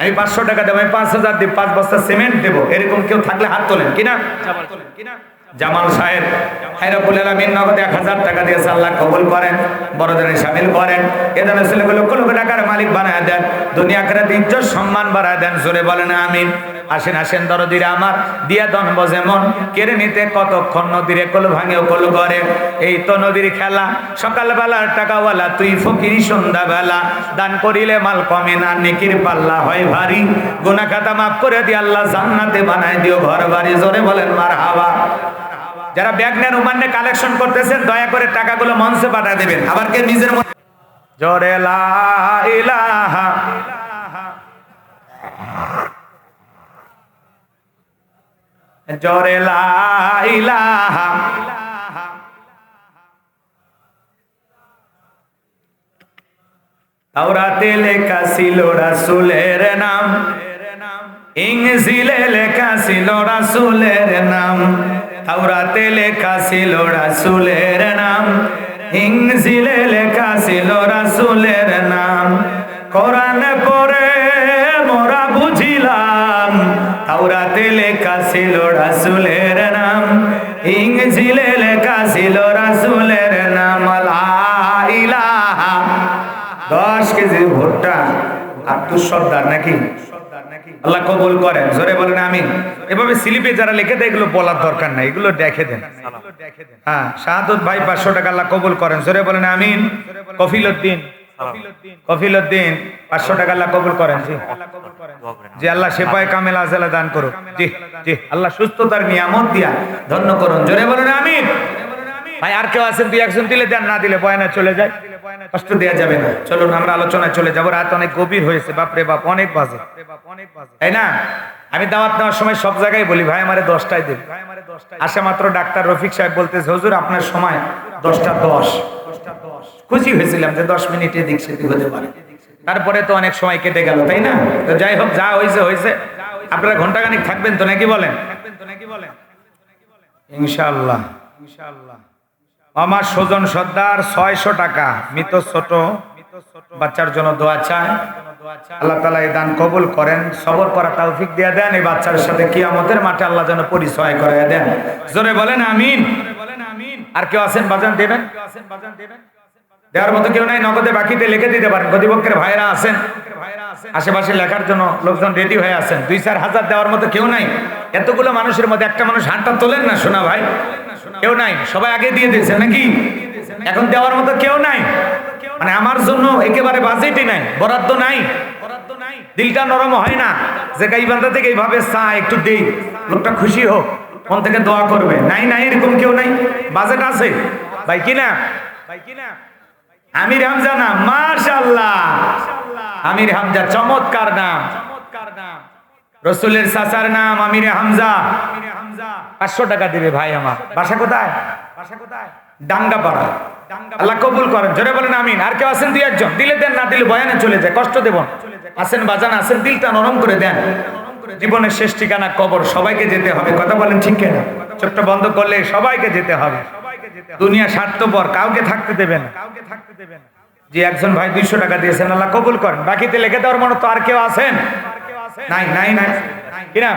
আমি 500 টাকা দেব, আমি 5000 দেব, 5 বস্তা সিমেন্ট দেব। এরকম কেউ থাকলে হাত তোলেন। কি নাম? জামাল সাহেব রব্বুল আলামিন নগদে 1000 টাকা দিয়েছে, আল্লাহ কবুল করেন, বড়দের শামিল করেন। এদের ছেলেগুলো লক্ষ লক্ষ টাকার মালিক বানায় দেন, দুনিয়া আখিরাতে ইজ্জত সম্মান বাড়ায় দেন। জোরে বলেন আমিন। আসেন আসেন দরদিরা আমার, দিয়া দন বজে মন, কেড়ে নিতে কতক্ষণ নদীরে কোল ভাঙেও কোল করে। এই তো নদীর খেলা, সকালবেলার টাকাওয়ালা তুই ফকিরি সন্ধ্যাবেলা, দান করিলে মাল কমে না, নেকির পাল্লা হয় ভারী, গুনাহ খাতা মাফ করে দিয়ে আল্লাহ জান্নাতে বানায় দিও ঘর বাড়ি। জোরে বলেন মারহাবা। যারা ব্যাগ নেন উমান্নে কালেকশন করতেছেন দয়া করে টাকাগুলো মঞ্চে পাঠিয়ে দেবেন। আবার কে নিজের মধ্যে জোরে লা ইলাহা জোরে লা ইলাহা তাওরাতে লেখা ছিল রাসূলের নাম, ইনজিলে লেখা ছিল রাসূলের নাম। তাওরাতে লেখা ছিল রাসূলের নাম, ইনজিলে লেখা ছিল রাসূলের নাম। কোরআন পড়ে মোরা বুঝিলাম, তাওরাতে লেখা ছিল রাসূলের নাম, ইনজিলে লেখা ছিল রাসূলের নাম। লা ইলাহা 10 কেজি ভুট্টা আব্দুল সর্দার নাকি? আল্লাহ কবুল করেন। জোরে বলেন আমিন। এভাবে স্লিপে যারা লিখে দেয় এগুলো বলার দরকার নাই, এগুলো দেখে দেন। হ্যাঁ, শাহাদত ভাই 500 টাকা আল্লাহ কবুল করেন। জোরে বলেন আমিন। কফিলউদ্দিন 500 টাকা আল্লাহ কবুল করেন। জি আল্লাহ শেফায়ে কামেল আজলা দান করুন। জি জি আল্লাহ সুস্থতার নিয়ামত দিয়া ধন্য করুন। জোরে বলেন আমিন। ভাই আর কেউ আছেন? 2-1 দিলে দেন, না দিলে বয়ানে চলে যায়, কষ্ট দেয়া যাবে না। চলুন আমরা আলোচনায় চলে যাব। রাত অনেক গভীর হয়েছে, বাপরে বাপ অনেক বাজে, তাই না? আমি দাওয়াত নেওয়ার সময় সব জায়গায় বলি ভাই আমারে 10টায় দেন। আসে মাত্র ডাক্তার রফিক সাহেব বলতেছে হুজুর আপনার সময় 10টা 10। খুশি হয়েছিলাম যে 10 মিনিট এদিক সেদিক হতে পারে। তারপরে তো অনেক সময় কেটে গেল, তাই না? তো যাই হোক, যা হয়েছে হয়েছে। আপনারা ঘন্টাখানিক থাকবেন তো নাকি বলেন? ইনশাআল্লাহ ইনশাআল্লাহ। আমার স্বজন সর্দার 600 টাকা মৃত ছোট বাচ্চার জন্য দোয়া চায়। আল্লাহ তাআলা এই দান কবুল করেন, সবর করা তৌফিক দিয়ে দেন। এই বাচ্চার সাথে কিয়ামতের মাঠে আল্লাহ যেন পরিচয় করায় দেন। জোরে বলেন আমিন। আর কেউ আছেন বাজান দেবেন? দেওয়ার মতো কেউ নাই? নগদে বাকিতে লিখে দিতে পারেন। প্রতিপক্ষের ভাইরা আছেন, আশেপাশে লেখার জন্য লোকজন রেডি হয়ে আছেন। 2-4 হাজার দেওয়ার মতো কেউ নাই? এতগুলো মানুষের মধ্যে একটা মানুষ হাতটা তোলেন না শোনা ভাই। কেউ নাই? সবাই আগে দিয়ে দিয়েছে নাকি? এখন দেওয়ার মতো কেউ নাই? মানে আমার জন্য একেবারে বাজেটই নাই, বরাদ্দ নাই, দিলটা নরম হয় না যে গাইবান্ধা থেকে এইভাবে চা একটু দেই, লোকটা খুশি হোক, মন থেকে দোয়া করবে। নাই নাই, এরকম কেউ নাই। বাজেট আছে ভাই কিনা? আমির হামজা নাম, মাশাআল্লাহ। আমির হামজা চমৎকার নাম। রসুলের চাচার নাম আমির হামজা। 500 টাকা দিবে ভাই। আমার বাসা কোথায়? ডাঙ্গাপাড়া। আল্লাহ কবুল করেন। জোরে বলেন আমিন। আর কেউ আছেন? 2-1 জন দিলে দেন, না দিলে বয়ানে চলে যায়, কষ্ট দেব। আছেন বাজান, আছেন, দিলটা নরম করে দেন। জীবনের শেষ ঠিকানা কবর, সবাইকে যেতে হবে। কথা বলেন ঠিক কিনা? চোখটা বন্ধ করলে সবাইকে যেতে হবে। দুনিয়া স্বার্থপর, কাউকে থাকতে দেবে না। যে একজন ভাই 200 টাকা দিয়েছেন, আল্লাহ কবুল করেন। বাকিতে লিখে দেওয়ার মতো তো আর কেউ আছেন? নাই নাই নাই কিনা?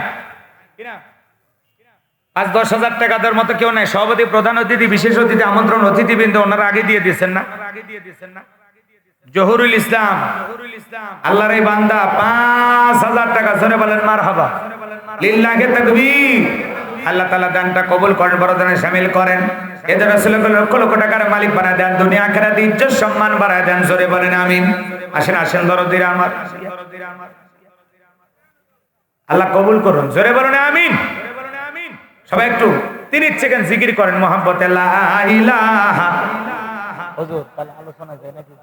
5-10 হাজার টাকা দেওয়ার মতো কেউ নাই? সভাপতি, প্রধান অতিথি, বিশেষ অতিথি, আমন্ত্রণ অতিথিবৃন্দ ওনারা আগে দিয়ে দিয়েছেন না? জহুরুল ইসলাম আল্লাহর এই বান্দা 5000 টাকা। জোরে বলেন মারহাবা। লিল্লাহি তাকবীর। আল্লাহ তাআলা দানটা কবুল করেন, বরদানে শামিল করেন। এদের রাসূলকে লক্ষ লক্ষ টাকার মালিক বানায় দেন, দুনিয়া আখিরাতে ইজ্জত সম্মান বাড়ায় দেন। জোরে বলেন আমিন। আসেন আসেন দরদিরা আমার। আল্লাহ কবুল করুন, জোরে বলুন আমিন। সবাই একটু 30 সেকেন্ড জিকির করেন মোহাম্মতে লা ইলাহা। হুজুর তাহলে আলোচনা যায় নাকি?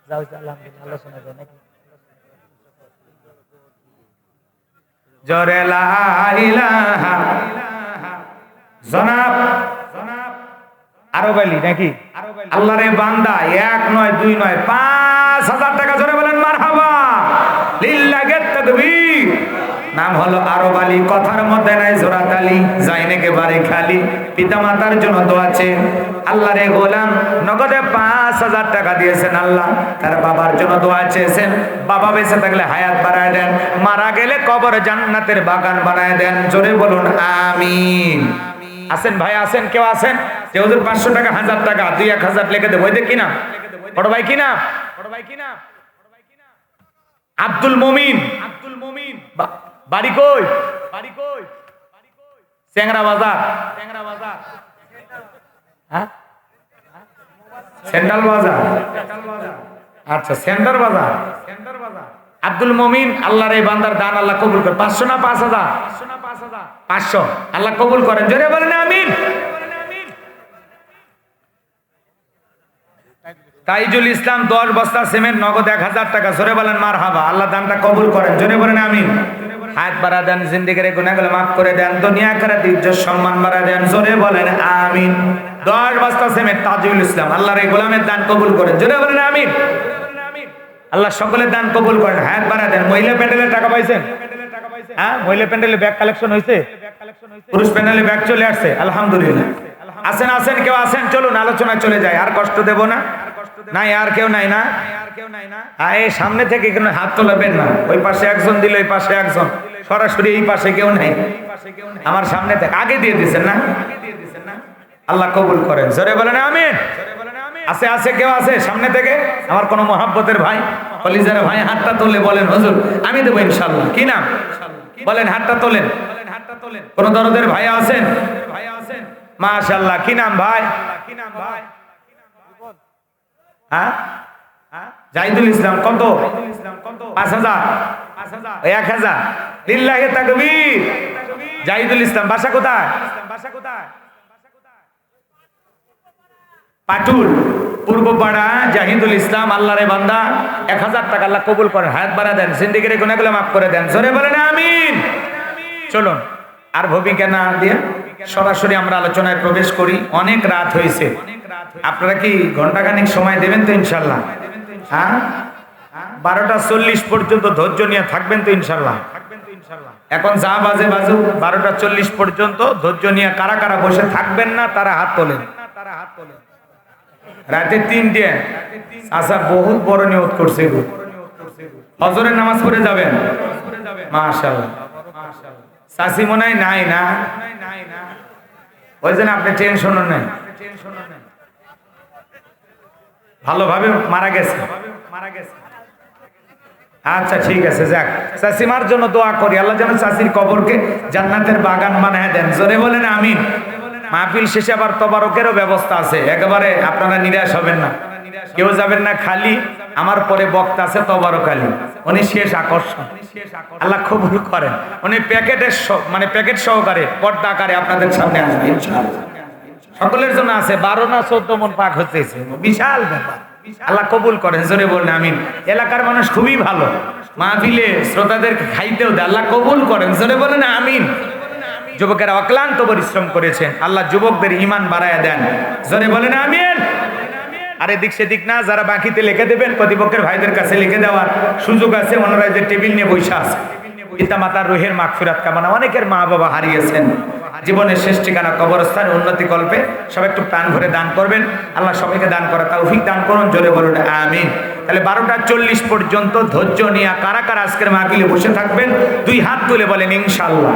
যাও আলহামদুলিল্লাহ, আলোচনা যায় নাকি? জোরে লা ইলাহা। জনাব আরব আলী নাকি? আল্লাহর বান্দা 1 নয় 2 নয় 5000 টাকা, জোরে বলেন মারহাবা, লিল্লাহি তাকবীর। নাম হলো আরব আলী, কথার মধ্যে নাই জোরাত আলী, যায় নাকি বাড়ি খালি। পিতা মাতার জন্য দোয়া আছে, আল্লাহর গোলাম নগদে 5000 টাকা দিয়েছেন আল্লাহ, তার বাবার জন্য দোয়া চেয়েছেন, বাবা বেঁচে থাকলে হায়াত বাড়ায় দেন, মারা গেলে কবর জান্নাতের বাগান বানায় দেন, জোরে বলুন আমিন। আছেন ভাই, আছেন, কেউ আছেন যে হুজুর 500 টাকা 1000 টাকা 2-1000 লিখে দেবো? ওই দেখ কিনা বড় ভাই, কিনা আব্দুল মমিন, বাড়ি কই? চেংরা বাজার, হ্যাঁ সেন্ট্রাল বাজার, আচ্ছা সেন্টার বাজার। আব্দুল মমিন, আল্লাহর এই বান্দার দান আল্লাহ কবুল করে। 500 না 5000? 500 আল্লাহ কবুল করেন, জোরে বলেন আমিন। তাইজুল ইসলাম 10 বস্তা সিমেন্ট নগদ 1000 টাকা, জোরে বলেন মারহাবা, আল্লাহ দানটা কবুল করেন, জোরে বলেন আমিন। হাত বাড়া দেন, জিন্দেগির গুনাহগুলো মাফ করে দেন, দুনিয়া আখিরাতে ইজ্জত সম্মান বাড়া দেন, জোরে বলেন আমিন। 10 বস্তা সিমেন্ট তাজুল ইসলাম, আল্লাহর এই গোলামের দান কবুল করেন, জোরে বলেন আমিন। আল্লাহ সকলের দান কবুল করেন, হাত বাড়া দেন। মহিলা প্যান্ডেলের টাকা পাইছেন? হ্যাঁ, মহিলা প্যান্ডেলে ব্যাগ কালেকশন হয়েছে, পুরুষ প্যান্ডেলে ব্যাগ চলে আসছে, আলহামদুলিল্লাহ। আছেন কেউ আছেন? চলুন আলোচনায় চলে যায়, আর কষ্ট দেব না। নাই আর কেউ নাই না? এই সামনে থেকে কোনো হাত তোলাবেন না, ওই পাশে একজন দিল, ওই পাশে একজন, সরাসরি এই পাশে কেউ নাই, আমার সামনে থেকে আগে দিয়ে দিয়েছেন না? আল্লাহ কবুল করেন, জোরে বলেন আমিন। আছে কেউ আছে সামনে থেকে? আমার কোন মহাব্বতের ভাই, কলিজার ভাই হাতটা তোলে, বলেন হুজুর আমি দেবো ইনশাআল্লাহ। কি নাম বলেন? হাতটা তোলেন। কোন দরদের ভাই আছেন? মাশাআল্লাহ, কি নাম ভাই? হ্যাঁ, জাহিদুল ইসলাম। কত? 5000, 1000, লিল্লাহি তাকবীর। জাহিদুল ইসলাম, বাসা কোথায়? পাটুল, পূর্বপাড়া। জাহিদুল ইসলাম, আল্লাহর বান্দা, 1000 টাকা আল্লাহ কবুল করেন, হায়াত বাড়া দেন, জিন্দেগির গুনাহগুলো মাফ করে দেন, জোরে বলেন আমিন। চলুন আর ভূমিকা না দিয়ে সরাসরি আমরা আলোচনায় প্রবেশ করি। অনেক রাত হয়েছে, আপনারা কি ঘন্টাখানিক সময় দেবেন তো ইনশাল্লাহ? হ্যাঁ, 12টা 40 পর্যন্ত ধৈর্য নিয়ে থাকবেন তো ইনশাল্লাহ? এখন যা বাজে বাজুক, 12টা 40 পর্যন্ত ধৈর্য নিয়ে কারা কারা বসে থাকবেন না তারা হাত তোলেন। রাতে 3টে, আচ্ছা বহুত বড় নিয়ত করছে, ফজরের নামাজ পড়ে যাবেন। মাশাআল্লাহ, চাচি মনে হয় নাই না, ওই জন্য আপনি টেনশন নাই, ভালোভাবে মারা গেছে। আচ্ছা ঠিক আছে, যাক, চাচিমার জন্য দোয়া করি, আল্লাহ যেন চাচির কবরকে জান্নাতের বাগান বানায় দেন, জোরে বলেন আমিন। মাহফিল শেষে আবার তবারকেরও ব্যবস্থা আছে, একেবারে আপনারা নিরাশ হবেন না, কেউ যাবেন না খালি। আমার পরে বক্তা আছে তবারক আলী, উনি শেষ আকর্ষণ, আল্লাহ কবুল করেন। উনি প্যাকেট সহকারে পর্দা আকারে আপনাদের সামনে আসবে ইনশাআল্লাহ। সকলের জন্য আছে, 12 না 14 মন পাক হচ্ছে, বিশাল ব্যাপার, আল্লাহ কবুল করেন, জোরে বলেন আমিন। এলাকার মানুষ খুবই ভালো, মাহফিলে শ্রোতাদেরকে খাইতেও দেয়, আল্লাহ কবুল করেন, জোরে বলেন আমিন। যুবকেরা অক্লান্ত পরিশ্রম করেছেন, আল্লাহ যুবকদের ঈমান বাড়ায়া দেন, জোরে বলেন আমিন। আর এদিক সেদিক না, যারা বাকিতে লিখে দেবেন, প্রতিপক্ষের ভাইদের কাছে লিখে দেওয়ার সুযোগ আছে, ওনারা যে টেবিল নিয়ে বসে আছে। পিতা মাতার রুহের মাগফিরাত কামনা, অনেকের মা বাবা হারিয়েছেন, জীবনের শেষ ঠিকানা কবরস্থান, উন্নতি কল্পে সবাই একটু প্রাণ ভরে দান করবেন, আল্লাহ সবাইকে দান করা তৌফিক দান করুন, জোরে বলুন আমিন। তাহলে 12টা 40 পর্যন্ত ধৈর্য নিয়ে কারা কারা আজকের মাহফিলে বসে থাকবেন? 2 হাত তুলে বলেন ইনশাআল্লাহ,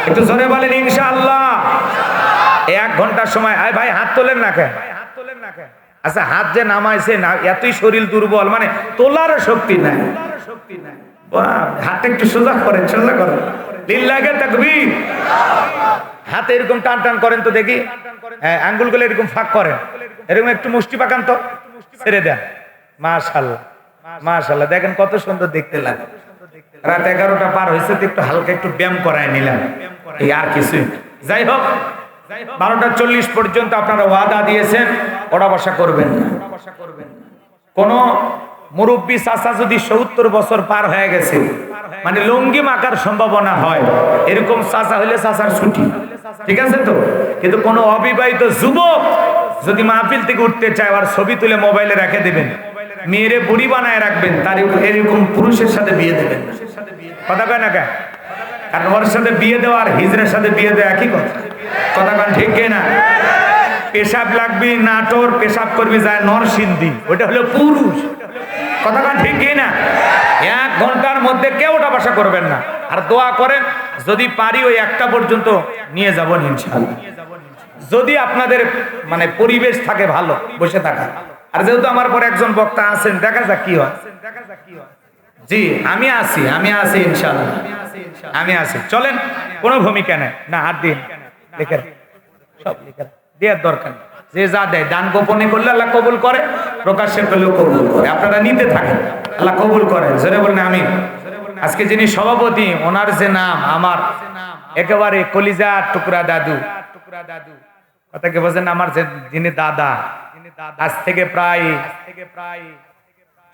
একটু জোরে বলেন ইনশাআল্লাহ। 1 ঘন্টার সময়, আয় ভাই হাত তোলেন না কেন? আচ্ছা, হাত যে নামাইছে না, এতই শরীর দুর্বল, মানে তোলার শক্তি নাই। হাতটা একটু সোজা করেন, সোজা করেন, লিল্লাহি তাকবীর। হাতে এরকম টান টান করেন তো দেখি, হ্যাঁ, আঙ্গুলগুলো এরকম ফাঁক করেন, এরকম একটু মুষ্টি পাকান তো, ছেড়ে দেন, মাশাআল্লাহ। মাশাআল্লাহ, দেখেন কত সুন্দর দেখতে লাগে। রাত 11টা পার হয়েছে তো একটু হালকা একটু ব্যায়াম করায় নিলাম, এই আর কিছুই। যাই হোক, 12টা 40 পর্যন্ত আপনারা ওয়াদা দিয়েছেন ওড়া বসা করবেন না। কোন মুরব্বী চাচা যদি 70 বছর পার হয়ে গেছে, মানে লুঙ্গি মাকার সম্ভাবনা হয়, এরকম চাচা হলে চাচার ছুটি, ঠিক আছে তো। কিন্তু কোন অবিবাহিত যুবক যদি মাহফিল থেকে উঠতে চায়, আর ছবি তুলে মোবাইলে রেখে দেবেন, মেয়েরে বুড়ি বানায় রাখবেন, তার এরকম পুরুষের সাথে বিয়ে দেবেন। কথা কয় না কেন? কারণ ওর সাথে বিয়ে দেওয়া আর হিজড়ের সাথে বিয়ে দেওয়া একই কথা। কথা কন ঠিক না? পেশাব লাগবি নাটোর, পেশাব করবি যায় নরসিংদী, ওইটা হলো পুরুষ। কথা কন ঠিক না? 1 ঘন্টার মধ্যে কেউ ওটা বাসা করবেন না। আর দোয়া করেন যদি পারি ওই 1টা পর্যন্ত নিয়ে যাবো ইনশাআল্লাহ, যদি আপনাদের মানে পরিবেশ থাকে ভালো বসে থাকা। আর যেহেতু আমার পর একজন বক্তা আছেন, দেখা যাক কি হয়। জি আমি আছি ইনশাআল্লাহ, আমি আছি। চলেন, কোনো ভূমিকা নেই না, হাত দিন লিখে সব লিখে দেওয়ার দরকার। যে যা দেয় দান গোপনে করলে আল্লাহ কবুল করে, প্রকাশ্যে করলেও কবুল করে। আপনারা নিতে থাকেন, আল্লাহ কবুল করে। জোরে বলেন আমিন। আজকে যিনি সভাপতি, ওনার যে নাম আমার একেবারে কলিজার টুকরা দাদু। কথা কি বলছেন? আমার যে যিনি দাদা, আজ থেকে প্রায়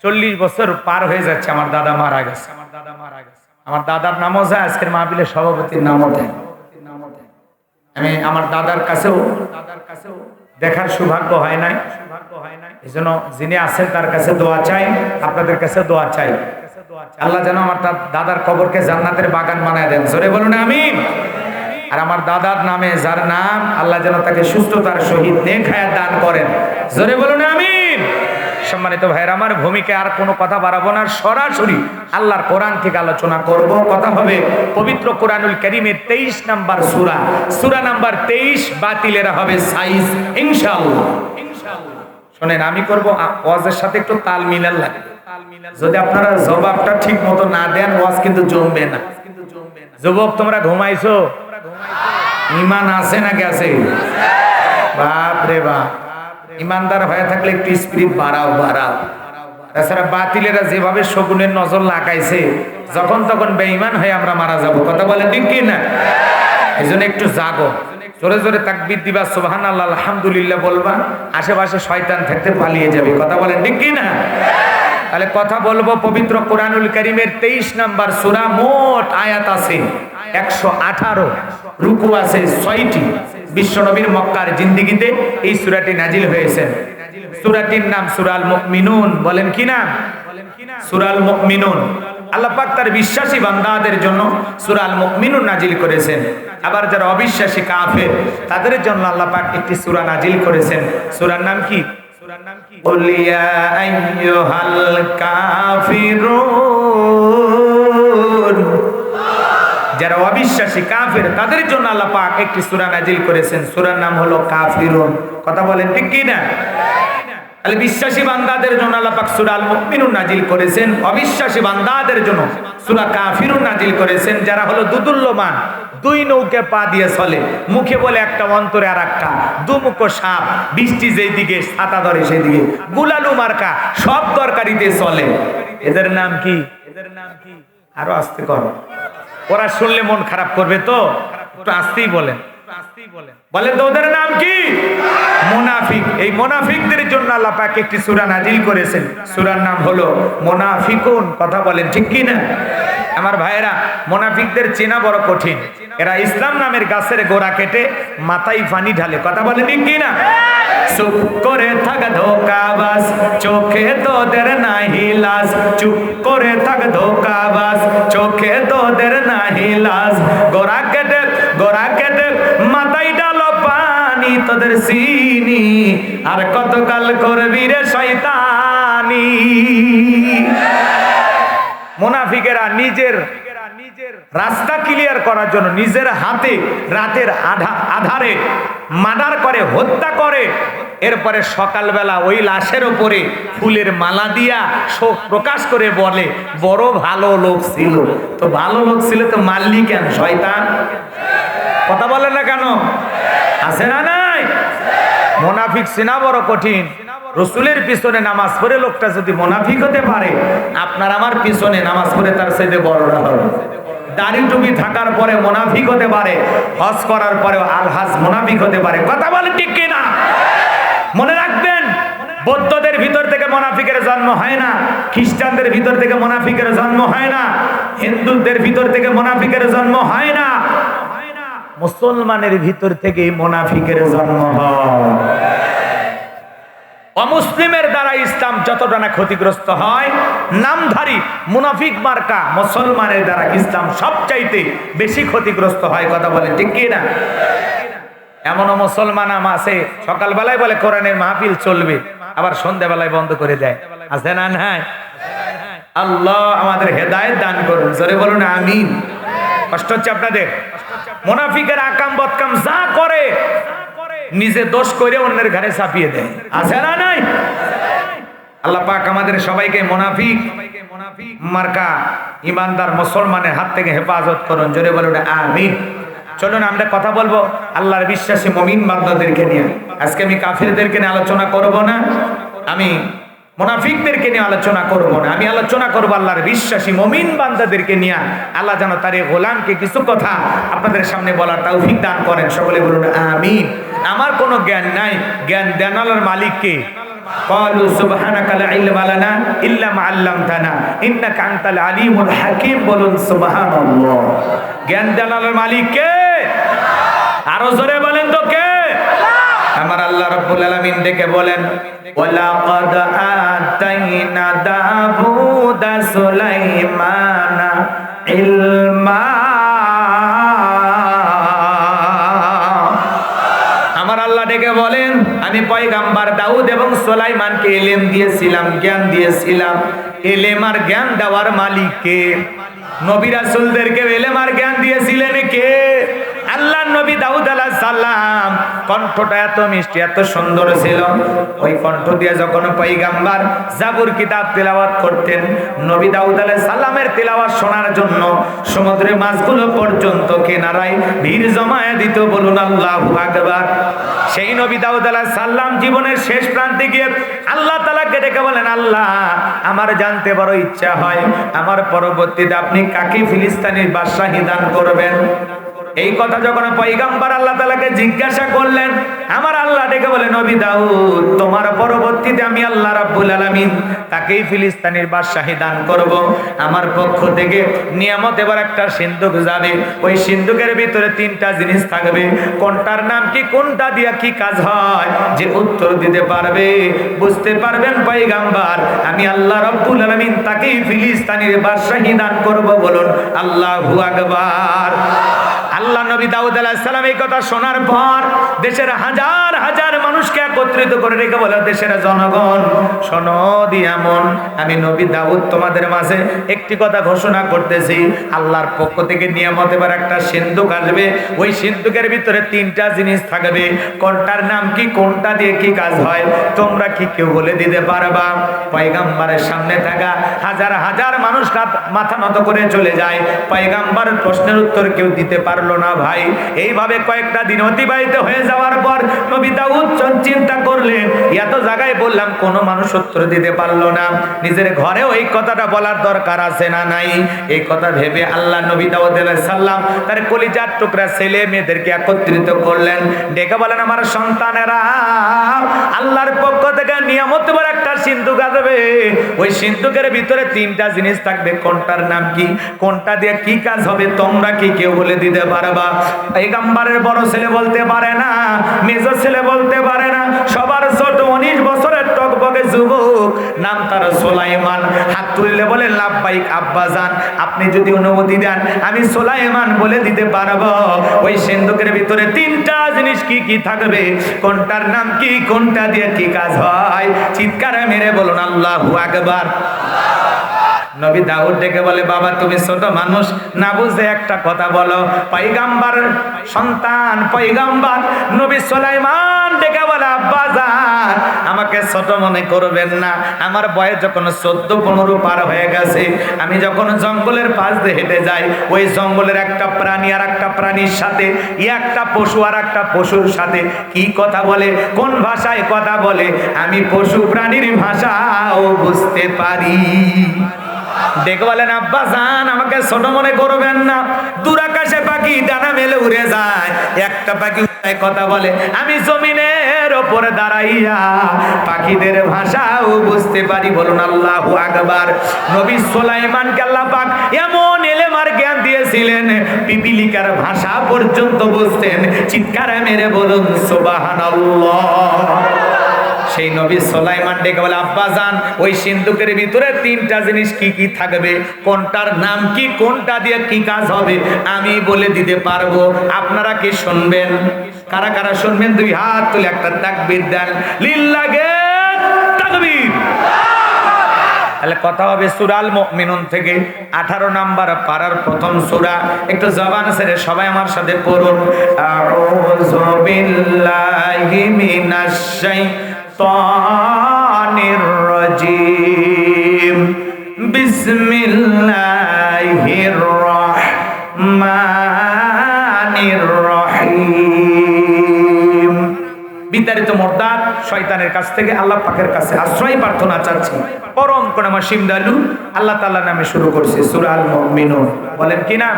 40 বছর পার হয়ে যাচ্ছে, আমার দাদা মারা গেছে। আমার দাদার নামও যায়, আজকের মাহফিলের সভাপতির নামও দেয়। আমি আমার দাদার কাছেও দেখার সৌভাগ্য হয় নাই, এই জন্য যিনি আছেন তার কাছে দোয়া চাই, আপনাদের কাছে দোয়া চাই। আল্লাহ যেন আমার দাদার কবরকে জান্নাতের বাগান বানায় দেন। জোরে বলুন আমিন। আর আমার দাদার নামে যার নাম, আল্লাহ যেন তাকে সুস্থতার সহিত নেক হায়াত দান করেন। জোরে বলুন আমিন। সম্মানিত ভাইরা আমার, ভূমিকা আর কোনো কথা বাড়াবো না, সরাসরি আল্লাহর কোরআন থেকে আলোচনা করব। কথা হবে পবিত্র কোরআনুল কারীমের 23 নাম্বার সূরা নাম্বার 23, বাতিলেরা হবে সাইজ ইনশাআল্লাহ। শুনেন, আমি করব ওয়াজের সাথে একটু তাল মিলাল লাগে। যদি আপনারা জবাবটা ঠিক মতো না দেন, ওয়াজ কিন্তু জমবে না। যুবক তোমরা ঘুমাইছো? ঈমান আছে নাকি আছে? বাপ রে বাপ, ইমানদার হয়ে থাকলে একটু স্পিরিট বাড়াও। তাছাড়া বাতিলেরা যেভাবে শকুনের নজর লাগাইছে, যখন তখন বেঈমান হয়ে আমরা মারা যাব। কথা বলেন ঠিক কি না? এই জন্য একটু জাগো, জোরে জোরে তাকবীর দিবা, সুবহানাল্লাহ, আলহামদুলিল্লাহ বলবা, আশেপাশে শয়তান থাকতে পালিয়ে যাবে। কথা বলেন ঠিক কি না? তাহলে কথা বলবো পবিত্র কোরআনুল কারীমের 23 নাম্বার সূরা। মোট আয়াত আছে 118, রুকু আছে 6টি। বিশ্বনবীর মক্কার জিন্দেগিতে এই সূরাটি নাজিল হয়েছে। সূরাটির নাম সূরাল মুমিনুন। বলেন কি নাম? সূরাল মুমিনুন। আল্লাহ পাক তার বিশ্বাসী বান্দাদের জন্য সূরাল মুমিনুন নাজিল করেছেন। আবার যারা অবিশ্বাসী কাফের, তাদের জন্য আল্লাহ পাক একটি সূরা নাজিল করেছেন। সূরার নাম কি? কুল ইয়া আইয়ুহাল কাফিরুন। যারা অবিশ্বাসী কাফের, তাদের জন্য আল্লাহ পাক একটি সূরা নাজিল করেছেন। সূরার নাম হলো কাফিরুন। কথা বলেন ঠিক কি না? তাহলে বিশ্বাসী বান্দাদের জন্য আল্লাহ পাক সূরাল মুমিনুন নাজিল করেছেন, অবিশ্বাসী বান্দাদের জন্য সূরা কাফিরুন নাজিল করেছেন। যারা হলো দুদুল্যমান, 2 নৌকে পা দিয়ে চলে, মুখে বলে একটা, অন্তরে আর একটা, দুমুখো সাপ, বৃষ্টি যেই দিকে ছাতা ধরে সেই দিকে, গুলালু মার্কা, সব তরকারিতে চলে। এদের নাম কি? আরো আস্তে করো, ওরা শুনলে মন খারাপ করবে তো, একটু আস্তেই বলেন। বলেন তো ওদের নাম কি? মুনাফিক। এই মুনাফিকদের জন্য আল্লাহ পাক একটি সূরা নাজিল করেছেন। সূরার নাম হলো মুনাফিকুন। কথা বলেন ঠিক কি না? আমার ভাইয়েরা, মুনাফিকদের চেনা বড় কঠিন। এরা ইসলাম নামের গাছের গোড়া কেটে মাথায় পানি ঢালে। কথা বলেন ঠিক কি না? চুপ করে থাক ধোকাবাজ, চোখে তোদের নাহি লাজ। চুপ করে থাক ধোকাবাজ, চোখে তোদের নাহি লাজ। গোড়া কেটে মাথায় ডালো পানি, তোদের চিনি আর কতকাল করবি রে শয়তানি। মুনাফিকেরা নিজের রাস্তা ক্লিয়ার করার জন্য নিজের হাতে রাতের আধারে মার্ডার করে, হত্যা করে। এরপরে সকালবেলা ওই লাশের উপরে ফুলের মালা দিয়া শোক প্রকাশ করে বলে, বড় ভালো লোক ছিল। তো ভালো লোক ছিল তো মারলি কেন শয়তান? কথা বলেন না কেন? আছে না নাই? মুনাফিক চেনা বড় কঠিন। রসুলের পিছনে নামাজ পড়ে লোকটা যদি মুনাফিক হতে পারে, আপনার আমার পিছনে নামাজ পড়ে তার চাইতে বড়রা হবে। দাড়ি টুপি থাকার পরে মুনাফিক হতে পারে, হজ করার পরেও আলহাজ মুনাফিক হতে পারে। কথা বলে ঠিক কিনা? মনে রাখবেন, বৌদ্ধদের ভিতর থেকে মুনাফিকের জন্ম হয় না, খ্রিস্টানদের ভিতর থেকে মুনাফিকের জন্ম হয় না, হিন্দুদের ভিতর থেকে মুনাফিকের জন্ম হয় না, মুসলমানের ভিতর থেকে মুনাফিকের জন্ম হয়। অমুসলিমের দ্বারা ইসলাম যতটা না ক্ষতিগ্রস্ত হয়, নামধারী মুনাফিক মার্কা মুসলমানের দ্বারা ইসলাম সবচাইতে বেশি ক্ষতিগ্রস্ত হয়। কথা বলে ঠিক কি না? এমনও মুসলমান আছে সকালবেলায় বলে কোরআনের মাহফিল চলবে, আবার সন্ধ্যাবেলায় বন্ধ করে দেয়। আছে না? নাই? আল্লাহ আমাদের হেদায়েত দান করুন, জোরে বলুন আমিন। কষ্ট হচ্ছে আপনাদের? মুনাফিকের আকাম বদকাম যা করে নিজে দোষ করে অন্যের ঘাড়ে চাপিয়ে দেয়। আছে না? নাই? আল্লাহ পাক আমাদের সবাইকে মুনাফিক মার্কা ইমানদার মুসলমানের হাত থেকে হেফাজত করুন, জোরে বলুন আমিন। চলুন আমরা কথা বলবো আল্লাহর বিশ্বাসী মুমিন বান্দাদেরকে নিয়ে। আজকে আমি কাফিরদেরকে নিয়ে আলোচনা করব না, আমি মুনাফিকদেরকে নিয়ে আলোচনা করব না, আমি আলোচনা করব আল্লাহর বিশ্বাসী মুমিন বান্দাদেরকে নিয়ে। আল্লাহ যেন তার এই গোলামকে কিছু কথা আপনাদের সামনে বলার তৌফিক দান করেন, সকলে বলুন আমিন। আমার কোনো জ্ঞান নাই, জ্ঞান দেন আল্লাহর মালিককে। ক্বালু সুবহানাকা লা ইলমা লানা ইল্লা মা আল্লামতানা ইন্নাকা আনতাল আলিমুল হাকীম। বলুন সুবহানাল্লাহ। জ্ঞান দেন আল্লাহর মালিককে। আরো জোরে বলেন তো কে? আমার আল্লাহ রাব্বুল আলামিন ডেকে বলেন, ওয়ালাকাদ আতাইনা দাউদা সুলাইমানা ইলমা। আমার আল্লাহ ডেকে বলেন, আমি পয়গাম্বার দাউদ এবং সুলাইমানকে ইলম দিয়েছিলাম, জ্ঞান দিয়েছিলাম। ইলম আর জ্ঞান দেওয়ার মালিক কে? নবী রাসূলদেরকে ইলম আর জ্ঞান দিয়েছিলেন কে? আল্লাহ নবী দাউদ আলাইহিস সালাম। কণ্ঠটা এত মিষ্টি, এত সুন্দর ছিল, ওই কণ্ঠ দিয়ে যখন পয়গাম্বার জাবুর কিতাব তেলাওয়াত করতেন, নবী দাউদ আলাইহিস সালামের তেলাওয়াত শোনার জন্য সমুদ্রের মাছগুলো পর্যন্ত কিনারায় ভিড় জমায়ে দিত। বলুন আল্লাহু আকবার। সেই নবী দাউদ আলাইহিস সালাম জীবনের শেষ প্রান্তে গিয়ে আল্লাহ তাআলাকে ডেকে বলেন, আল্লাহ আমার জানতে বড় ইচ্ছা হয়, আমার পরবর্তীতে আপনি কাকে ফিলিস্তিনের বাদশাহী দান করবেন। এই কথা যখন পয়গাম্বার আল্লাহ তাআলাকে জিজ্ঞাসা করলেন, আমার আল্লাহ ডেকে বলে, নবী দাউদ তোমার পরবর্তীতে আমি আল্লাহ রাব্বুল আলামিন তাকেই ফিলিস্তিনের বাদশাহী দান করব। আমার পক্ষ থেকে নিয়ামত এবার একটা সিন্ধুক যাবে, ওই সিন্ধুকের ভিতরে তিনটা জিনিস থাকবে, কোনটার নাম কি, কোনটা দিয়া কি কাজ হয়, যে উত্তর দিতে পারবে, বুঝতে পারবেন পয়গাম্বার আমি আল্লাহ রাব্বুল আলামিন তাকেই ফিলিস্তিনের বাদশাহী দান করব। বলুন আল্লাহু আকবার। আল্লাহ নবী দাউদ আলাইহিস সালাম এই কথা শোনার পর দেশের হাজার হাজার মানুষকে একত্রিত করে রেখে বলে, দেশের জনগণ শোনো দিয়ামন, আমি নবী দাউদ তোমাদের মাঝে একটি কথা ঘোষণা করতেছি, আল্লাহর পক্ষ থেকে নিয়ামত এবার একটা সিন্ধুক আসবে, ওই সিন্ধুকের ভিতরে তিনটা জিনিস থাকবে, কোনটার নাম কি, কোনটা দিয়ে কি কাজ হয়, তোমরা কি কেউ বলে দিতে পারবা? পয়গাম্বরের সামনে থাকা হাজার হাজার মানুষ মাথা নত করে চলে যায়, পয়গাম্বরের প্রশ্নের উত্তর কেউ দিতে পারলো না ভাই। এইভাবে কয়েকটা দিন অতিবাহিত হয়ে যাওয়ার পর নবী দাউদ চিন্তা করলেন, এত জায়গায় বললাম কোনো মানুষ উত্তর দিতে পারলো না, নিজের ঘরেও এই কথাটা বলার দরকার আছে না নাই? এই কথা ভেবে আল্লাহ নবী দাউদ আলাইহিস সালাম তার কলিজার টুকরা ছেলে মেয়েদেরকে একত্রিত করলেন, ডেকে বলেন, আমার সন্তানেরা আল্লাহর পক্ষ থেকে নিয়ামত বড় একটা সিন্ধুক আসবে, ওই সিন্ধুকের ভিতরে তিনটা জিনিস থাকবে, কোনটার নাম কি, কোনটা দিয়ে কি কাজ হবে, তোমরা কি কেউ বলে দিতে পারবা? পয়গম্বরের বড় ছেলে বলতে পারে না, মেজর ছেলে বলতে পারে না, সবার ছোট 19 বছরের টকবকে যুবক, নাম তার সুলাইমান, হাত তুললে বলে লাব্বাইক আব্বাজান, আপনি যদি অনুমতি দেন আমি সুলাইমান বলে দিতে পারবো। ওই সিন্ধুকের ভিতরে তিনটা জিনিস কি কি থাকবে, কোনটার নাম কি, কোনটা দিয়ে কি কাজ হয়, চিৎকার মেরে বলুন আল্লাহু আকবার। নবী দাউদ ডেকে বলে, বাবা তুমি ছোট মানুষ, না বুঝে একটা কথা বলো। পয়গাম্বর সন্তান পয়গাম্বর নবী সুলাইমান ডেকে বলে, আব্বা জান আমাকে ছোট মনে করবেন না। আমার বয়স যখন 14-15 পার হয়ে গেছে, আমি যখন জঙ্গলের পাশ দিয়ে হেঁটে যাই, ওই জঙ্গলের একটা প্রাণী আর একটা প্রাণীর সাথে, একটা পশু আর একটা পশুর সাথে কি কথা বলে, কোন ভাষায় কথা বলে, আমি পশু প্রাণীর ভাষাও বুঝতে পারি। দেখে বলেন, আব্বা জান আমাকে ছোট মনে করবেন না। দূর আকাশে পাখি ডানা মেলে উড়ে যায়, একটা পাখি কথা বলে, আমি জমিনের ওপরে দাঁড়াইয়া পাখিদের ভাষাও বুঝতে পারি। বলুন আল্লাহু আকবার। নবী সুলাইমানকে আল্লাহ পাক এমন এলেমার জ্ঞান দিয়েছিলেন, পিপিলিকার ভাষা পর্যন্ত বুঝতেন। চিৎকার মেরে বলুন সুবহানাল্লাহ। সেই নবী সুলাইমান ডেকে বলে, আব্বা জান ওই সিন্ধুকের ভিতরে 3টা জিনিস কি কি থাকবে, কোনটার নাম কি, কোনটা দিয়ে কি কাজ হবে আমি বলে দিতে পারবো, আপনারা কি শুনবেন? কারা কারা শুনবেন? 2 হাত তুলে একটা তাকবীর দেন। লিল্লাহে তাকবীর। তাহলে কথা হবে সূরা আল মুমিনুন থেকে 18 নাম্বার পারার প্রথম সূরা। একটু জবান ছেড়ে সবাই আমার সাথে পড়ুন, আউযু বিল্লাহি মিনাশ শাইতানির রাজিম, বিসমিল্লাহির রহমানির রহিম। বিতাড়িত মুরতাদ শয়তানের কাছ থেকে আল্লাহ পাকের কাছে আশ্রয় প্রার্থনা চাচ্ছি। পরম করুণাময় দয়ালু আল্লাহ তাআলার নামে শুরু করছি সূরা আল মুমিনুন। বলেন কি না?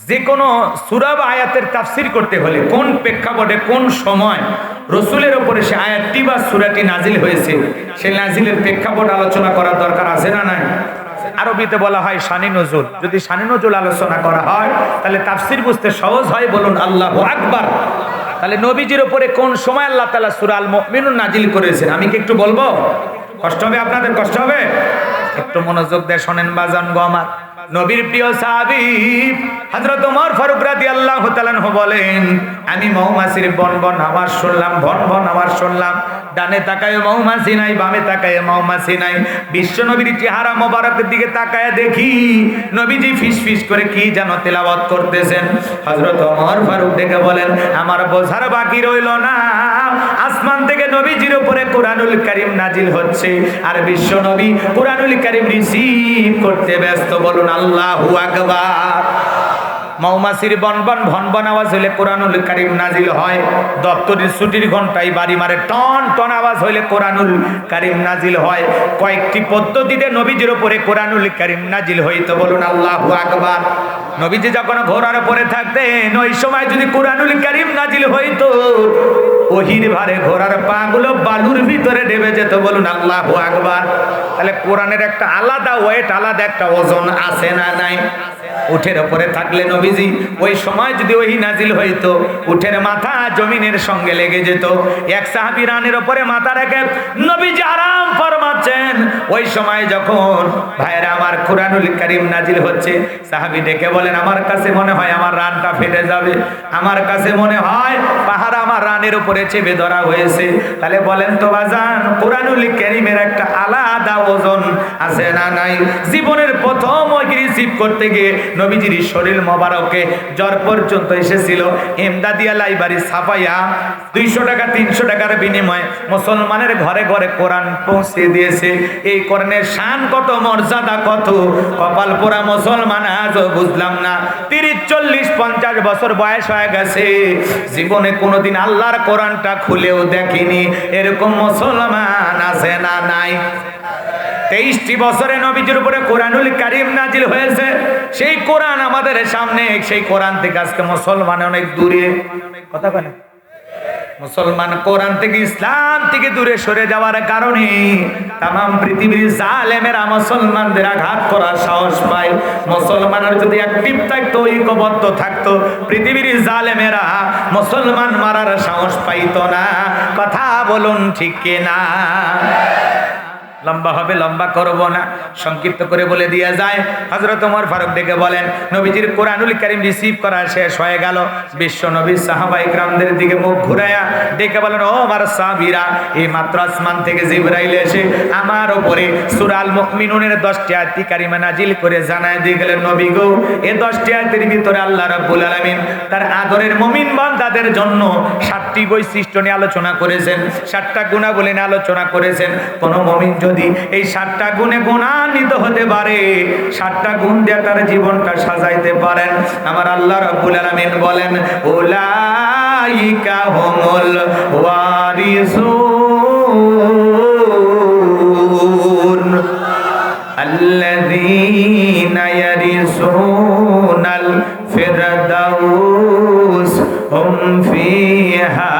যে কোনো সূরা বা আয়াতের তাফসীর করতে হলে কোন প্রেক্ষাপটে, কোন সময় রাসূলের উপরে সে আয়াতটি বা সূরাটি নাজিল হয়েছে, সেই নাজিলের প্রেক্ষাপট আলোচনা করার দরকার আছে না নাই? আরবিতে বলা হয় শানি নজুল। যদি শানি নজুল আলোচনা করা হয় তাহলে তাফসীর বুঝতে সহজ হয়। বলুন আল্লাহু আকবার। তাহলে নবীজির উপরে কোন সময় আল্লাহ তাআলা সূরা আল মুমিনুন নাজিল করেছেন আমি কি একটু বলবো? কষ্ট হবে আপনাদের? কষ্ট হবে? একটু মনোযোগ দিয়ে শোনেন বাজান গো আমার। নবীর প্রিয় সাহাবী হযরত ওমর ফারুক রাদিয়াল্লাহু তাআলা আনহু বলেন, আমি মৌমাছির বনবন আওয়াজ শুনলাম, বনবন আওয়াজ শুনলাম। ডানে তাকায় মৌমাছি নাই, বামে তাকায় মৌমাছি নাই। বিশ্ব নবীর চেহারা মোবারকের দিকে তাকায় দেখি নবীজি ফিসফিস করে কি যেন তেলাওয়াত করতেছেন। হযরত ওমর ফারুক ডেকে বলেন, আমার বোঝার বাকি রইল না, আসমান থেকে নবীজির উপরে কোরআনুল কারীম নাজিল হচ্ছে আর বিশ্ব নবী কোরআনুল কারীম রিসিভ করতে ব্যস্ত। বলুন আল্লাহু আকবার। মৌমাছির বনবন ভনবন আওয়াজ হইলে কোরআনুল কারীম নাজিল হয়। দপ্তরের ছুটির ঘন্টায় বাড়ি মারে টন টন আওয়াজ হইলে কোরআনুল কারীম নাজিল হয়। কয়েকটি পদ্ধতিতে নবীজির উপরে কোরআনুল কারীম নাজিল হইতো। বলুন আল্লাহু আকবার। নবীজি যখন ঘোড়ার উপরে থাকতেন ওই সময় যদি কোরআনুল কারীম নাজিল হইতো, ওহির ভারে ঘোড়ার পা গুলো বালুর ভিতরে ডেবে যেত। বলুন আল্লাহু আকবার। তাহলে কোরআনের একটা আলাদা ওয়েট, আলাদা একটা ওজন আছে না নাই? উঠের উপরে থাকলে নবীজি ওই সময় যদি ওহি নাজিল হইতো, উঠের মাথা জমিনের সঙ্গে লেগে যেত। এক সাহাবী রানের উপরে মাথা রেখে নবীজি আরাম ফরমাচ্ছেন, ওই সময় যখন ভাইরা আমার কোরআনুল কারীম নাজিল হচ্ছে, সাহাবী ডেকে বলেন, আমার কাছে মনে হয় আমার রানটা ফেটে যাবে, আমার কাছে মনে হয় পাহাড় আমার রানের উপরে চেপে ধরা হয়েছে। তাহলে বলেন তো বাজান, কোরআনুল কারীমের একটা আলাদা ওজন আছে না নাই? জীবনের প্রথম ওহি রিসিভ করতে গিয়ে নবীজির শরীর মোবারকে জ্বর পর্যন্ত এসেছিল। এমদাদিয়া লাইব্রেরি ছাপাইয়া 200 টাকা 300 টাকার বিনিময়ে মুসলমানের ঘরে ঘরে কোরআন পৌঁছে দিয়েছে। এই কোরআনের শান কত, মর্যাদা কত, কপাল পোড়া মুসলমান আজও বুঝলাম না। 30 40 50 বছর বয়স হয়ে গেছে, জীবনে কোনোদিন আল্লাহর কোরআনটা খুলেও দেখিনি। এরকম মুসলমান আছে না নাই? 23টি বছরে নবীজির উপরে কোরআনুল কারীম নাজিল হয়েছে। সেই কোরআন আমাদের সামনে, সেই কোরআন থেকে আজকে মুসলমান অনেক দূরে। কথা বলেন, মুসলমান কোরআন থেকে, ইসলাম থেকে দূরে সরে যাওয়ার কারণে তামাম পৃথিবীর জালেমেরা মুসলমানদের আঘাত করার সাহস পায়। মুসলমানের যদি অ্যাক্টিভ থাকতো, ঐক্যবদ্ধ থাকতো, পৃথিবীর জালেমেরা মুসলমান মারার সাহস পাইতো না। কথা বলুন ঠিক কিনা? লম্বা হবে, লম্বা করব না, সংক্ষিপ্ত করে বলে দিয়ে যায়। হযরত ওমর ফারুক ডেকে বলেন, নবীজির কোরআনুল কারীম রিসিভ করা শেষ হয়ে গেল। বিশ্ব নবী সাহাবায়ে কিরামদের দিকে মুখ ঘুরায়া ডেকে বলেন, ও আমার সাহাবীরা, এই মাত্র আসমান থেকে জিবরাইল এসে আমার উপরে সূরা আল মুমিনুনের 10টি আয়াত কারিমা নাজিল করে জানায় দিয়ে গেলেন, নবী গো, এই 10টি আয়াতের ভিতরে আল্লাহ রাব্বুল আলামিন তার আদরের মুমিন বান্দাদের জন্য 7 7টি বৈশিষ্ট্য নিয়ে আলোচনা করেছেন, 7টা গুণাবলী নিয়ে আলোচনা করেছেন। কোন মুমিন যদি এই 7টা গুণে গুণান্বিত হতে পারে, 7টা গুণ দিয়ে তার জীবনটা সাজাইতে পারেন, আমার আল্লাহ রাব্বুল আলামিন বলেন উলাইকা হুমুল ওয়ারিসুন আল্লাযীনা ইয়ারিসুনাল ফিরদাউস হুম ফিহা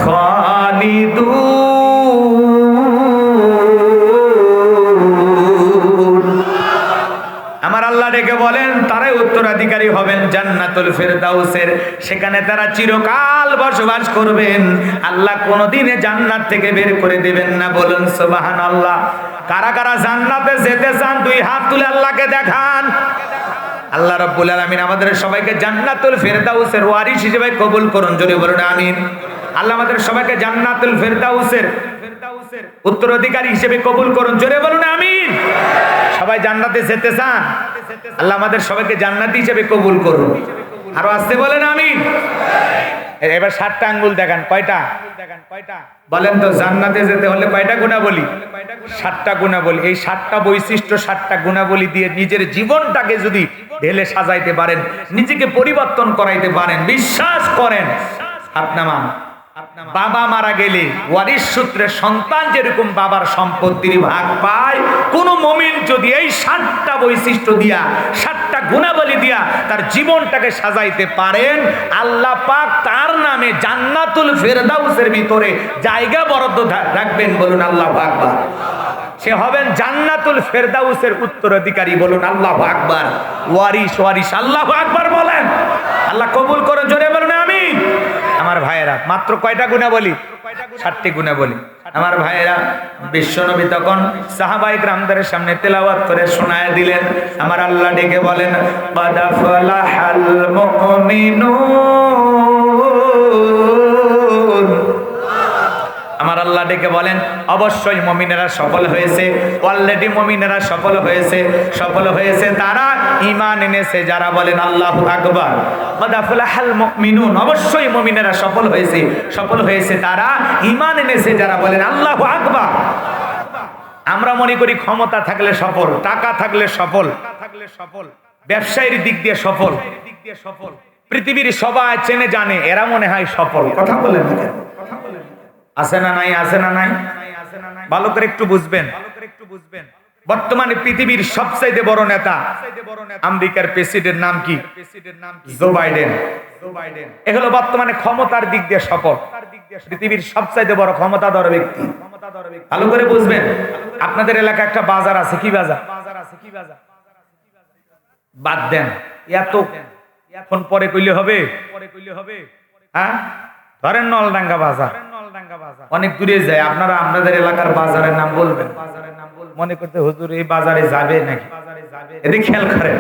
খালিদুন। আমার আল্লাহ ডেকে বলেন তারাই উত্তরাধিকারী হবেন জান্নাতুল ফিরদাউসের, সেখানে তারা চিরকাল বসবাস করবেন। আল্লাহ কোনোদিনে জান্নাত থেকে বের করে দেবেন না, বলুন সুবহানাল্লাহ। কারা কারা জান্নাতে যেতে চান দুই হাত তুলে আল্লাহকে দেখান। আল্লাহ রাব্বুল আলামিন আমাদের সবাইকে জান্নাতুল ফিরদাউসের ওয়ারিস হিসেবে কবুল করুন, জোরে বলুন আমিন। আল্লাহ আমাদের সবাইকে জান্নাতুল ফিরদাউসের উত্তরাধিকারী হিসেবে কবুল করুন, জোরে বলুন আমিন। সবাই জান্নাতে যেতে চান, আল্লাহ আমাদের সবাইকে জান্নাতি হিসেবে কবুল করুন। আরো আসতে বলেন আমিন। এবার 7টা আঙ্গুল দেখান, কয়টা বলেন তো? জান্নাতে যেতে হলে কয়টা গুণাবলী? 7টা গুণাবলী। এই 7টা বৈশিষ্ট্য, 7টা গুণাবলী দিয়ে নিজের জীবনটাকে যদি ঢেলে সাজাইতে পারেন, নিজেকে পরিবর্তন করাইতে পারেন, বিশ্বাস করেন আপনার বাবা মারা গেলে ওয়ারিস সূত্রে সন্তান যেরকম বাবার সম্পত্তির ভাগ পায়, কোন মুমিন যদি এই 7টা বৈশিষ্ট্য দিয়া, 7টা গুণাবলী দিয়া তার জীবনটাকে সাজাইতে পারেন, আল্লাহ পাক তার নামে জান্নাতুল ফিরদাউসের ভিতরে জায়গা বরাদ্দ রাখবেন, বলুন আল্লাহু আকবার। সে হবেন জান্নাতুল ফিরদাউসের উত্তরাধিকারী, বলুন আল্লাহু আকবার। ওয়ারিস আল্লাহু আকবার বলেন। আল্লাহ কবুল করে, জোরে বলুন আমিন। আমার ভাইয়েরা, মাত্র কয়টা গুণাবলী? 7টি গুণাবলী। আমার ভাইয়েরা, বিশ্বনবী তখন সাহাবায়ে কেরামদের সামনে তেলাওয়াত করে শোনায় দিলেন। আমার আল্লাহ ডেকে বলেন ক্বাদ আফলাহাল মুমিনুন। আমার আল্লাহ ডেকে বলেন অবশ্যই মুমিনেরা সফল হয়েছে, অলরেডি মুমিনেরা সফল হয়েছে তারা ঈমান এনেছে যারা, বলেন আল্লাহু আকবার। ক্বাদ আফলাহাল মুমিনুন, অবশ্যই মুমিনেরা সফল হয়েছে তারা ঈমান এনেছে যারা, বলেন আল্লাহু আকবার। আমরা মনে করি ক্ষমতা থাকলে সফল, টাকা থাকলে সফল, ব্যবসায়ীর দিক দিয়ে সফল, পৃথিবীর সবাই চেনে জানে, এরা মনে হয় সফল। কথা বলেন না? আছে না নাই? ভালো করে একটু বুঝবেন। বর্তমানে পৃথিবীর সবচেয়ে বড় নেতা আমেরিকার প্রেসিডেন্ট নাম কি? Joe Biden. এ হলো বর্তমানে ক্ষমতার দিক দিয়ে সফল, পৃথিবীর সবচেয়ে বড় ক্ষমতাধর ব্যক্তি। ভালো করে বুঝবেন। আপনাদের এলাকায় একটা বাজার আছে, কি বাজার? বাদ দেন, এত এখন পরে কইলে হবে? হ্যাঁ, ধরেন নলডাঙ্গা বাজার, অনেক দূরে যায়। আপনারা আপনাদের এলাকার বাজারের নাম বলবেন, মনে করতে হুজুর এই বাজারে যাবে নাকি? এদিকে খেয়াল করেন,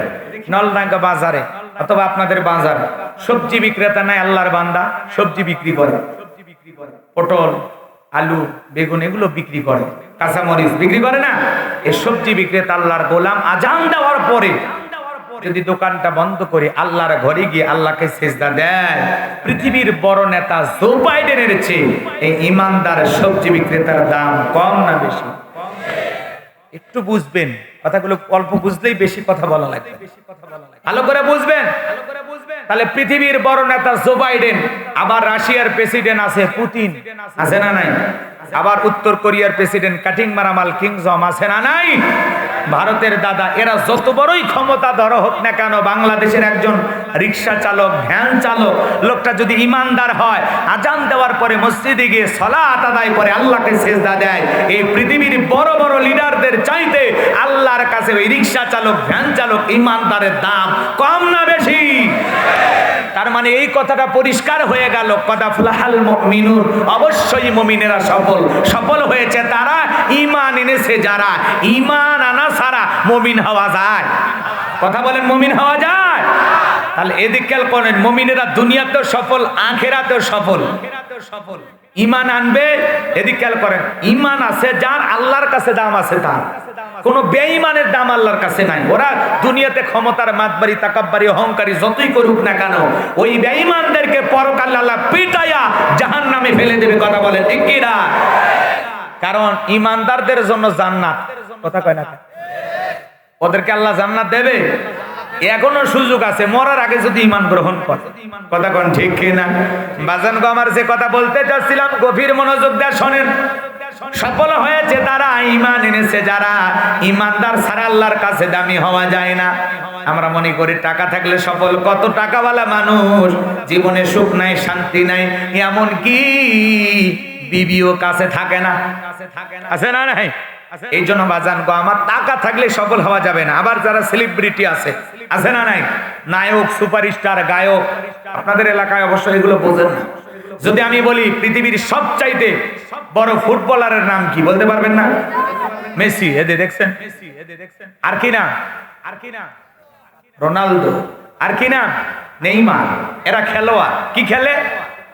নলডাঙ্গা বাজারে অথবা আপনাদের বাজার সবজি বিক্রেতা নাই, আল্লাহর বান্দা সবজি বিক্রি করে, পটল, আলু, বেগুন এগুলো বিক্রি করে, কাঁচামরিচ বিক্রি করে না? এই সবজি বিক্রেতা আল্লাহর গোলাম আজান দেওয়ার পরে যদি দোকানটা বন্ধ করে আল্লাহর ঘরে গিয়ে আল্লাহকে সিজদা দেয়, পৃথিবীর বড় নেতা জো বাইডেনের চেয়ে এই ইমানদার সবজি বিক্রেতার দাম কম না বেশি? একটু বুঝবেন কথাগুলো, অল্প বুঝলেই বেশি কথা বলা লাগে। ভালো করে বুঝবেন। তাহলে পৃথিবীর বড় নেতা জো বাইডেন, আবার রাশিয়ার প্রেসিডেন্ট আছে পুতিন, আছে না নাই? আবার উত্তর কোরিয়ার প্রেসিডেন্ট কাটিং মারামাল কিং জং, আছে না নাই? ভারতের দাদা, এরা যত বড়ই ক্ষমতা ধরো হোক না কেন, বাংলাদেশের একজন রিক্সা চালক, ভ্যান চালক, লোকটা যদি ইমানদার হয়, আজান দেওয়ার পরে মসজিদে গিয়ে সালাত আদায় করে আল্লাহকে সিজদা দেয়, এই পৃথিবীর বড় বড় লিডারদের চাইতে আল্লাহর কাছে ওই রিক্সা চালক, ভ্যান চালক, ইমানদারের দাম কম না বেশি? তার মানে এই কথাটা পরিষ্কার হয়ে গেল, ক্বাদ আফলাহাল মুমিনুন, অবশ্যই মুমিনেরা সফল হয়েছে তারা ঈমান এনেছে যারা। ঈমান আনা ছাড়া মুমিন হওয়া যায়? কথা বলেন, মুমিন হওয়া যায়? তাহলে এদিকে করেন, মুমিনেরা দুনিয়াতেও সফল, আখিরাতেও সফল। ইমান আনবে। এদিক খেয়াল করেন, ইমান আছে যার, আল্লাহর কাছে দাম আছে তার। কোন বেঈমানের দাম আল্লাহর কাছে নাই। ওরা দুনিয়াতে ক্ষমতার মাতবারি, তাকাব্বারি, অহংকারী যতই করুক না কেন, ওই বেঈমানদেরকে পরকালে আল্লাহ পিটাইয়া জাহান্নামে ফেলে দেবে। কথা বলেন ঠিক কি না? কারণ ইমানদারদের জন্য জান্নাত। কথা কয় না? ওদেরকে আল্লাহ জান্নাত দেবে। এখনো সুযোগ আছে, মরার আগে যদি ইমান গ্রহণ করে। কথা কোন ঠিক কিনা? বাজান গো, আমার যে কথা বলতে চাচ্ছিলাম, গভীর মনোযোগ দিয়ে শোনেন। সফল হয়েছে তারা, ঈমান এনেছে যারা। ঈমানদার ছাড়া আল্লাহর কাছে দামি হওয়া যায় না। আমরা মনে করি টাকা থাকলে সফল। কত টাকাওয়ালা মানুষ জীবনে সুখ নাই, শান্তি নাই, এমন কি বিবিও কাছে থাকে না। আছে না? নাই? এই জন্য বাজান গো, আমার টাকা থাকলে সফল হওয়া যাবে না। আবার যারা সেলিব্রিটি আছে না? নাই? নায়ক, সুপারস্টার, গায়ক, আপনাদের এলাকায় অবশ্য এগুলো বোঝেন না। যদি আমি বলি পৃথিবীর সবচাইতে বড় ফুটবলারের নাম কি, বলতে পারবেন না? মেসি। এদের দেখছেন? আর কি না? রোনালদো। আর কি না? নেইমার। এরা খেলোয়াড়। কি খেলে?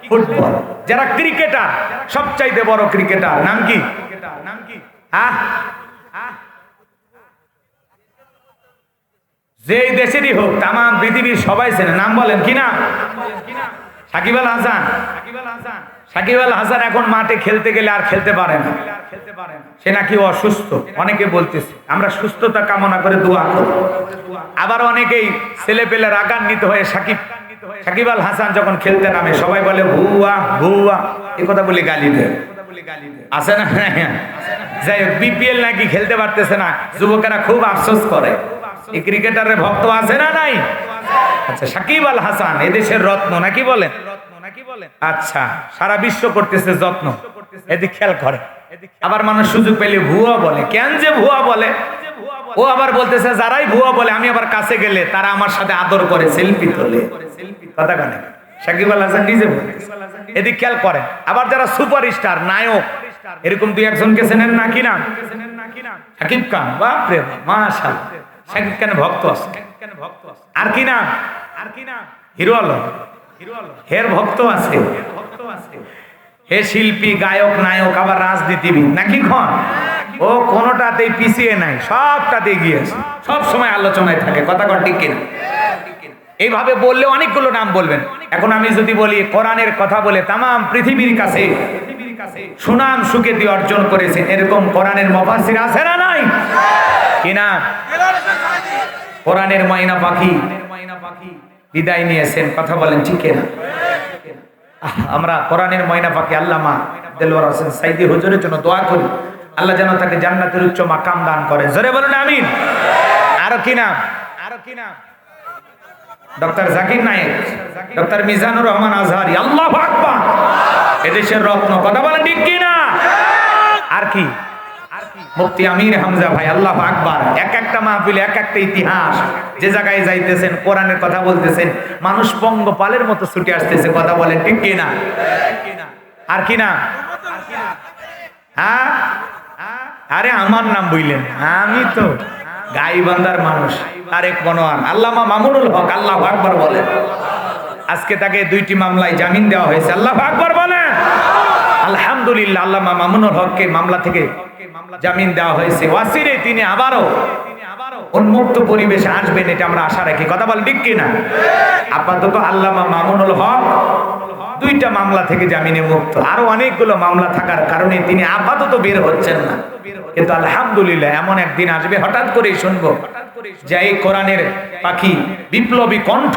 ফুটবল। যারা ক্রিকেটার, সবচাইতে বড় ক্রিকেটার নাম কি? যেই দেশেরই হোক, তাম পৃথিবীর সবাই চেনে। নাম বলেন কি না? সাকিব আল হাসান। সাকিব আল হাসান এখন মাঠে খেলতে গেলে আর খেলতে পারে না। সে নাকি অসুস্থ। অনেকে বলতেছে, আমরা সুস্থতা কামনা করে দোয়া করি। আবার অনেকেই ছেলে পেলে রাগান্বিত হয়ে সাকিব আল হাসান যখন খেলতে নামে সবাই বলে ভুয়া ভুয়া, এ কথা বলে গালি দেয়। আছে না? যাই হোক, বিপিএল নাকি খেলতে পারতেছে না, যুবকেরা খুব আফসোস করে। এই ক্রিকেটারের ভক্ত আছে না? নাই? আচ্ছা, সাকিব আল হাসান এদেশের রত্ন নাকি বলেন? আচ্ছা, সারা বিশ্ব করতেছে যত্ন। এদিক খেয়াল করে। আবার মানুষ সুযোগ পেলে ভুয়া বলে। কেন যে ভুয়া বলে? ও আবার বলতেছে যারাই ভুয়া বলে, আমি আবার কাছে গেলে তারা আমার সাথে আদর করে, সেলফি তোলে। কথা কানে সাকিব আল হাসান নিজে বলে। এদিক খেয়াল করেন। আবার যারা সুপারস্টার, নায়ক, এরকম দুই একজনকে চেনেন না? কি নাম? শাকিব খান। বাপরে মাশাআল্লাহ, শাকিব খানের ভক্ত আছে। আর কি নাম? হিরো আলম। হের ভক্ত আছে। হে শিল্পী, গায়ক, নায়ক, আবার রাজনীতিবিদ নাকি খন? ও কোনোটাতেই পিছিয়ে নাই, সবটাতে গিয়েছে, সব সময় আলোচনায় থাকে। কথা কন ঠিক কিনা? এইভাবে বললে অনেকগুলো নাম বলবেন। এখন আমি যদি বলি কোরআনের কথা বলে তাম পৃথিবীর কাছে সুনাম সুখ্যাতি অর্জন করেছে, এরকম কোরআনের মুফাসসির আছে না? নাই? কিনা? কোরআনের ময়না পাখি বিদায় নিয়েছেন। কথা বলেন ঠিক কিনা? আমরা কোরআনের ময়না পাখি আল্লামা দেলওয়ার হোসেন সাইদি হুজুরের জন্য দোয়া করি, আল্লাহ যেন তাকে জান্নাতের উচ্চ মাকাম দান করে। জোরে বলুন আমিন। আরো কি নাম? Doctor Zakir Naik, doctor Mizanur Rahman Azhari. আল্লাহু আকবার। এদেশের রত্ন। কথা বলেন ঠিক কিনা? আর কি? মুফতি আমির হামজা ভাই। আল্লাহু আকবার। এক একটা মাহফিলে এক একটা ইতিহাস। যে জায়গায় যাইতেছেন, কোরআনের কথা বলতেছেন, মানুষ পঙ্গপালের মতো ছুটে আসতেছে। কথা বলেন ঠিক কিনা? আর কি না? হ্যাঁ, আরে আমার নাম বললেন, আমি তো গাইবান্ধার মানুষ। তারেক মনোয়ার, আল্লামা মামুনুল হক। আল্লাহু আকবার বলেন। আজকে তাকে 2টি মামলায় জামিন দেওয়া হয়েছে। আল্লাহু আকবার বলেন। আলহামদুলিল্লাহ, আল্লামা মামুনুল হককে মামলা থেকে জামিন দেওয়া হয়েছে। ওয়াসিরে তিনি আবারও উন্মুক্ত পরিবেশে আসবেন, এটা আমরা আশা রাখি। কথা বলেন ঠিক কিনা? আপাতত আল্লামা মামুনুল হক 2টা মামলা থেকে জামিনে মুক্ত। আরো অনেকগুলো মামলা থাকার কারণে তিনি আপাতত বের হচ্ছেন না। কিন্তু আলহামদুলিল্লাহ, এমন একদিন আসবে, হঠাৎ করেই শুনবো যে এই কোরআনের পাখি, বিপ্লবী কণ্ঠ,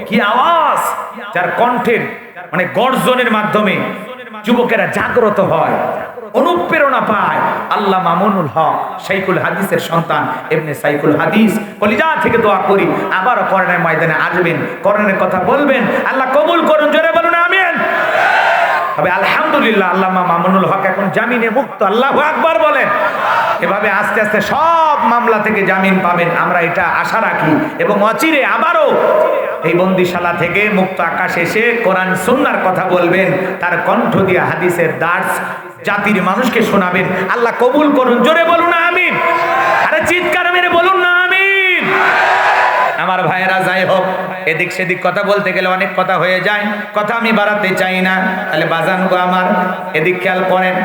কি আওয়াজ, যার কণ্ঠের মানে গর্জনের মাধ্যমে যুবকেরা জাগ্রত হয়, অনুপ্রেরণা পায়। আল্লামা মামুনুল হক, শাইখুল হাদিসের সন্তান, ইবনে শাইখুল হাদিস। কলিজা থেকে দোয়া করি আবারও কোরআনের ময়দানে আসবেন, কোরআনের কথা বলবেন। আল্লাহ কবুল করুন। জোরে বলুন আমিন। তবে আলহামদুলিল্লাহ, আল্লামা মামুনুল হক এখন জামিনে মুক্ত। আল্লাহু আকবার বলেন। এভাবে আস্তে আস্তে সব মামলা থেকে জামিন পাবেন, আমরা এটা আশা রাখি। এবং অচিরে আবারও এই বন্দিশালা থেকে মুক্ত আকাশে এসে কোরআন সুন্নাহর কথা বলবেন, তার কণ্ঠ দিয়ে হাদিসের দার্স জাতির মানুষকে শোনাবেন। আল্লাহ কবুল করুন। জোরে বলুন আমিন। আরে চিৎকার মেরে বলুন না আমিন। আমার ভাইয়েরা, যাই হোক, এদিক সেদিক কথা বলতে গেলে অনেক কথা হয়ে যায়, কথা আমি বাড়াতে চাই না। তাহলে বাজান গো আমার, এদিক খেয়াল করেন,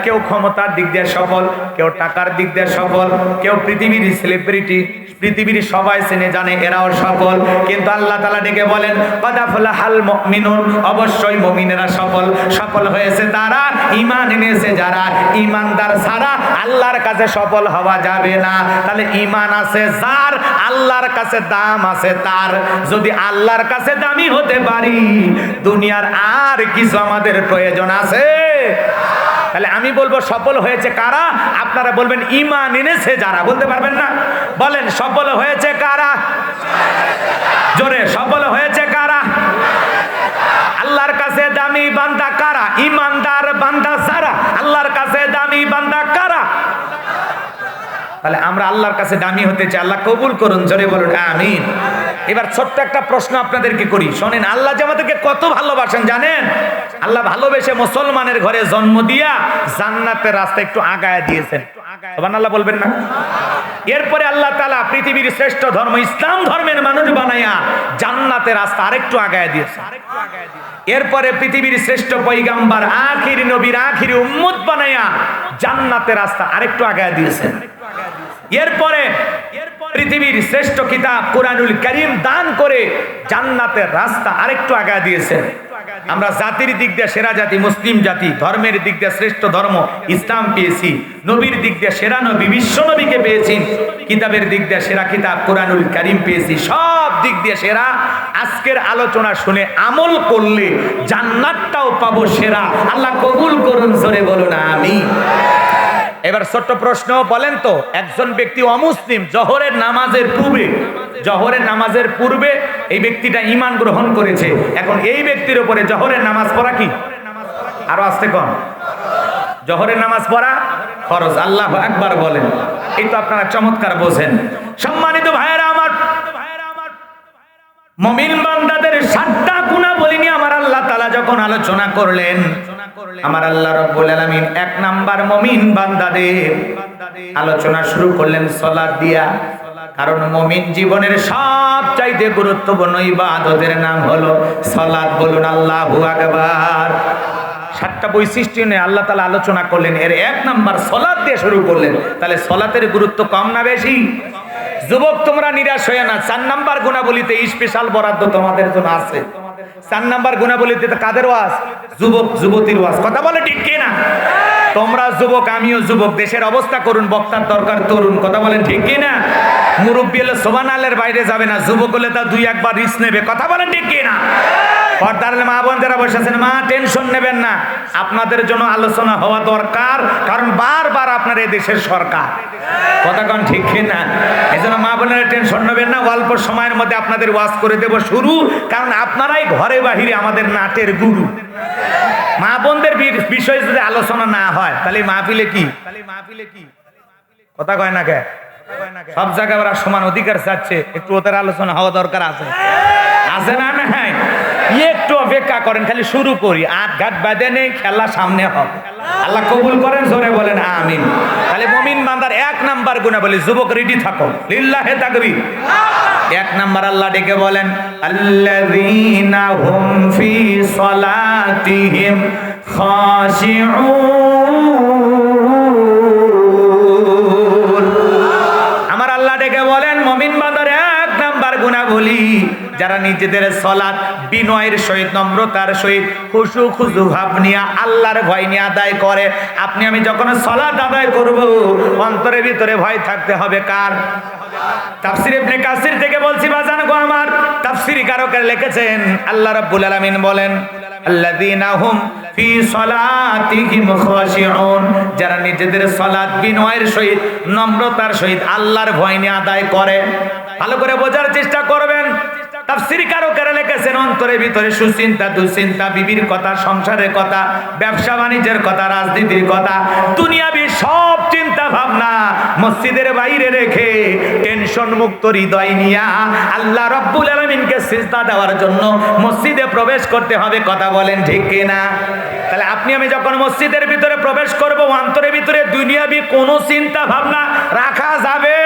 কেউ ক্ষমতার দিক দিয়ে সফল, কেউ টাকার দিক দিয়ে সফল, কেউ পৃথিবীর সেলিব্রিটি, পৃথিবীর সবাই চেনে জানে এরাও সফল, কিন্তু আল্লাহ তাআলা ডেকে বলেন কদ আফলাহাল মুমিনুন, অবশ্যই মুমিনেরা সফল। সফল হয়েছে তারা ঈমান এনেছে যারা, ঈমানদার ছাড়া আল্লাহর কাছে সফল হওয়া যাবে না। তাহলে ঈমান আছে যার, আল্লাহর কাছে দাম আছে তার। যদি আল্লাহর কাছে দামি হতে পারি, দুনিয়ার আর কিছু আমাদের প্রয়োজন আছে? তাহলে আমি বলবো সফল হয়েছে কারা, আপনারা বলবেন ঈমান এনেছে যারা। বলতে পারবেন না? বলেন সফল হয়েছে কারা? জোরে, সফল হয়েছে কারা? আল্লাহর কাছে দামি বান্দা কারা? ঈমানদার বান্দা যারা। আল্লাহর কাছে দামি বান্দা কারা? তাহলে আমরা আল্লাহর কাছে দামি হতে চাই, আল্লাহ কবুল করুন, জোরে বলুন আমিন। এবার ছোট্ট একটা প্রশ্ন আপনাদেরকে করি, শোনেন। আল্লাহ যে আমাদেরকে কত ভালোবাসেন জানেন? আল্লাহ ভালোবেসে মুসলমানের ঘরে জন্ম দিয়া জান্নাতের রাস্তা একটু আগায় দিয়েছেন। সুবহানাল্লাহ বলবেন না? এরপরে আল্লাহ তাআলা পৃথিবীর শ্রেষ্ঠ ধর্ম ইসলাম ধর্মের মানুষ বানায়া জান্নাতের রাস্তা আরেকটু আগায় দিয়েছেন। এরপরে পৃথিবীর শ্রেষ্ঠ পয়গাম্বার, আখির নবীর আখির উম্মত বানায়া জান্নাতের রাস্তা আরেকটু আগায় দিয়েছেন। এরপরে পৃথিবীর শ্রেষ্ঠ কিতাব কুরআনুল কারীম দান করে জান্নাতের রাস্তা আরেকটু আগায় দিয়েছেন। আমরা জাতির দিক দিয়ে সেরা জাতি মুসলিম জাতি, ধর্মের দিক দিয়ে শ্রেষ্ঠ ধর্ম ইসলাম পেয়েছি, নবীর দিক দিয়ে সেরা নবী বিশ্ব নবীকে পেয়েছি, কিতাবের দিক দিয়ে সেরা কিতাব কুরআনুল কারীম পেয়েছি, সব দিক দিয়ে সেরা। আজকের আলোচনা শুনে আমল করলে জান্নাতটাও পাবো সেরা। আল্লাহ কবুল করুন, জোরে বলুন আমিন। এবার ছোট্ট প্রশ্ন, বলেন তো, একজন ব্যক্তি অমুসলিম জোহরের নামাজের পূর্বে এই ব্যক্তিটা ঈমান গ্রহণ করেছে, এখন এই ব্যক্তির উপরে জোহরের নামাজ পড়া কি? আরো আসতে কোন? জোহরের নামাজ পড়া ফরজ। আল্লাহু আকবার বলেন। এই তো আপনারা চমৎকার বোঝেন। সম্মানিত ভাইয়েরা আমার, মুমিন বান্দাদের 7টা গুণাবলী নিয়ে আমার আল্লাহ তাআলা যখন আলোচনা করলেন, আমার আল্লাহ রাব্বুল আলামিন 1 নাম্বার মুমিন বান্দাদের আলোচনা শুরু করলেন সালাত দিয়া। কারণ মুমিন জীবনের সবচাইতে গুরুত্বপূর্ণ ইবাদতের নাম হলো সালাত। বলুন আল্লাহু আকবার। 7টা বৈশিষ্ট্য নিয়ে আল্লাহ তাআলা আলোচনা করলেন, এর 1 নাম্বার সালাত দিয়ে শুরু করলেন। তাহলে সালাতের গুরুত্ব কম না বেশি? যুবক তোমরা নিরাশ হয়ে না, 4 নাম্বার গুণাবলীতে স্পেশাল বরাদ্দ তোমাদের জন্য আছে। 4 নাম্বার গুণাবলীতে কাদের ওয়াজ? যুবক যুবতীর ওয়াজ। কথা বলে ঠিক কি না? তোমরা যুবক, আমিও যুবক, দেশের অবস্থা করুন, বক্তার দরকার তরুণ। কথা বলেন ঠিক কি না? মুরব্বী হলে সুবহানাল্লাহর বাইরে যাবে না, যুবক হলে তা 2-1 রিস্ক নেবে। কথা বলেন ঠিক কি না? পর্দার মা বোন যারা বসেছেন, মা টেনশন নেবেন না, আপনাদের জন্য আলোচনা হওয়া দরকার, কারণ বারবার আপনার এই দেশের সরকার। কথা কোন ঠিক কি না? এই জন্য মা বোনেরা টেনশন নেবেন না, অল্প সময়ের মধ্যে আপনাদের ওয়াজ করে দেব শুরু, কারণ আপনারাই ঘরে বাহিরে আমাদের নাটের গুরু। মা বোনদের বিষয়ে যদি আলোচনা না হয় তাহলে মাহফিলে কি? কথা কয় না কে? সব জায়গায় ওরা সমান অধিকার চাচ্ছে, একটু ওদের আলোচনা হওয়া দরকার আছে। আছে না? নাই, একটু অপেক্ষা করেন, খালি শুরু করি, 8 ঘাট বাদে নেই, খেলা সামনে হবে। আল্লাহ কবুল করেন, জোরে বলেন আমিন। তাহলে মুমিন বান্দার 1 নাম্বার গুণাবলী, যুবক রেডি থাকো, লিল্লাহে তাকবীর। 1 নাম্বার আল্লাহ ডেকে বলেন, আল্লাযীনা হুম ফি সলাতিহিম খাশিউন। আমার আল্লাহ ডেকে বলেন মুমিন বান্দার 1 নাম্বার গুণাবলী, যারা নিজেদের সালাত বিনয়ের সহিত, নম্রতার সহিত, খুশু খুজু ভাব নিয়ে, আল্লাহর ভয় নিয়ে আদায় করে। আপনি আমি যখন সালাত আদায় করব, অন্তরের ভিতরে ভয় থাকতে হবে কার? তাফসীর ইবনে কাসির থেকে বলছি বাজান গো আমার, তাফসীরি কারকেরা লিখেছেন, আল্লাহ রাব্বুল আলামিন বলেন, আল্লাযীনা হুম ফি সলাতিহিম খাশিউন, যারা নিজেদের সালাত বিনয়ের সহিত, নম্রতার সহিত, আল্লাহর ভয় নিয়ে আদায় করে। ভালো করে বোঝার চেষ্টা করবেন। তাফসীর কারকেরা লিখেছেন, অন্তরের ভিতরে সুচিন্তা, দুশ্চিন্তা, বিবির কথা, সংসারের কথা, ব্যবসা বাণিজ্যের কথা, রাজনীতির কথা, দুনিয়াবি সব চিন্তা ভাবনা মসজিদের বাইরে রেখে টেনশন মুক্ত হৃদয় নিয়ে আল্লাহ রাব্বুল আলামিনকে সিজদা দেওয়ার জন্য মসজিদে প্রবেশ করতে হবে। কথা বলেন ঠিক কিনা? তাহলে আপনি আমি যখন মসজিদের ভিতরে প্রবেশ করব, অন্তরের ভিতরে দুনিয়াবি কোনো চিন্তা ভাবনা রাখা যাবে?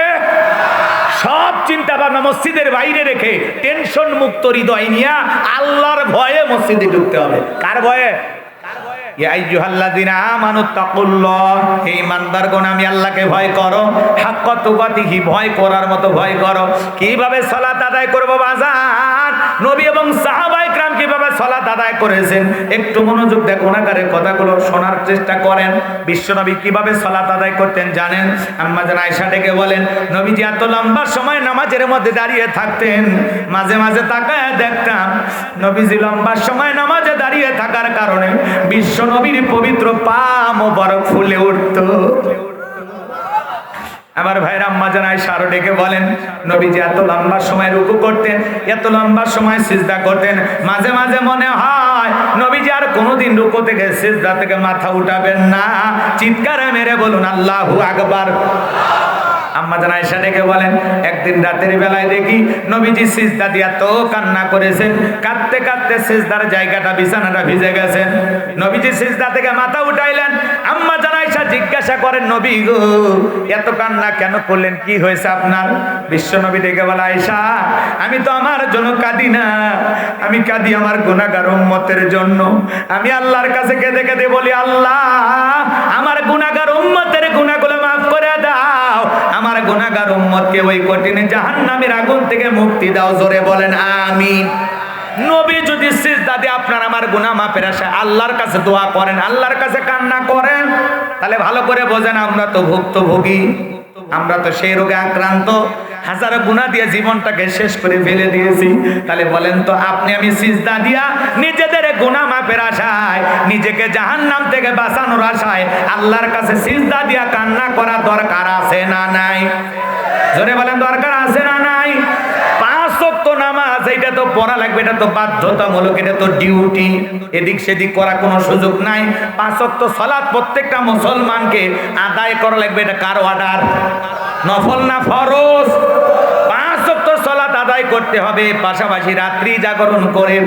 সব চিন্তা ভাবনা মসজিদের বাইরে রেখে টেনশন মুক্ত হৃদয় নিয়ে আল্লাহর ভয়ে মসজিদে ঢুকতে হবে। কার ভয়ে? ইয়া আইয়ুহাল্লাযিনা আমানুত্তাকুল্লাহ, হে ঈমানদারগণ আমি আল্লাহকে ভয় করো, হাক্কা তুকাতিহি, ভয় করার মতো ভয় করো। কিভাবে সালাত আদায় করব বাজার? নবী এবং সাহাবায়ে کرام কিভাবে সালাত আদায় করেছেন একটু মনোযোগ দিয়ে গুনাহগারের কথাগুলো শোনার চেষ্টা করেন। বিশ্বনবী কিভাবে সালাত আদায় করতেন জানেন? আম্মা জান আয়েশা ডেকে বলেন, নবীজি এত লম্বা সময় নামাজের মধ্যে দাঁড়িয়ে থাকতেন, মাঝে মাঝে তাকায় দেখতাম নবীজি লম্বা সময় নামাজে দাঁড়িয়ে থাকার কারণে বিশ্বনবীর পবিত্র পা মোবারক ফুলে উঠত। আমার ভাইরা, আম্মা জান আয়েশা আরো ডেকে বলেন, নবীজি এত লম্বা সময় রুকু করতেন, এত লম্বা সময় সিজদা করতেন, মাঝে মাঝে মনে হয় নবীজি আর কোনোদিন রুকু থেকে সিজদা থেকে মাথা উঠাবেন না। চিৎকারে মেরে বলুন আল্লাহু আকবার। আম্মা জান আয়েশা ডেকে বলেন, একদিন রাতের বেলায় দেখি নবীজি সিজদা দিয়া তো কান্না করেছেন, কাঁদতে কাঁদতে সিজদার জায়গাটা বিছানাটা ভিজে গেছেন। নবীজি সিজদা থেকে মাথা উঠাইলেন। আম্মা জান আয়েশা জিজ্ঞাসা করেন, নবী গো এত কান্না কেন করলেন, কি হয়েছে আপনার? বিশ্ব নবী ডেকে বলে, আয়েশা আমি তো আমার জন্য কাঁদি না, আমি কাঁদি আমার গুনাহগার উম্মতের জন্য। আমি আল্লাহর কাছে কেঁদে কেঁদে বলি, আল্লাহ আমার গুনাহগার উম্মতের গুনাহগুলো মাফ করে দাও, আমার গুনাহগার উম্মতকে ওই কঠিন জাহান্নামের আগুন থেকে মুক্তি দাও। জোরে বলেন আমিন। নবী যদি সিজদা দিয়ে আপনার আমার গুনাহ মাফের আশায় আল্লাহর কাছে দোয়া করেন, আল্লাহর কাছে কান্না করেন, তাহলে ভালো করে বোঝেন আমরা তো ভুক্তভোগী, আমরা তো সেই রোগে আক্রান্ত, হাজারো গুনাহ দিয়ে জীবনটাকে শেষ করে ফেলে দিয়েছি। তাহলে বলেন তো আপনি আমি সিজদা দিয়া নিজেদের গুনাহ মাফের আশায়, নিজেকে জাহান্নাম থেকে বাঁচানোর আশায় আল্লাহর কাছে সিজদা দিয়া কান্না করা দরকার আছে না নাই? জোরে বলেন দরকার আছে না নাই? পাঁচ ওয়াক্ত নামাজ এটা তো পড়া লাগবে, এটা তো বাধ্যতামূলক, এটা তো ডিউটি, এদিক সেদিক করা কোনো সুযোগ নাই। পাঁচ ওয়াক্ত সালাত প্রত্যেকটা মুসলমানকে আদায় করা লাগবে। এটা কার অর্ডার? নফল না ফরজ? পাঁচ ওয়াক্ত সালাত আদায় করতে হবে। পাশাপাশি রাত্রি জাগরণ করে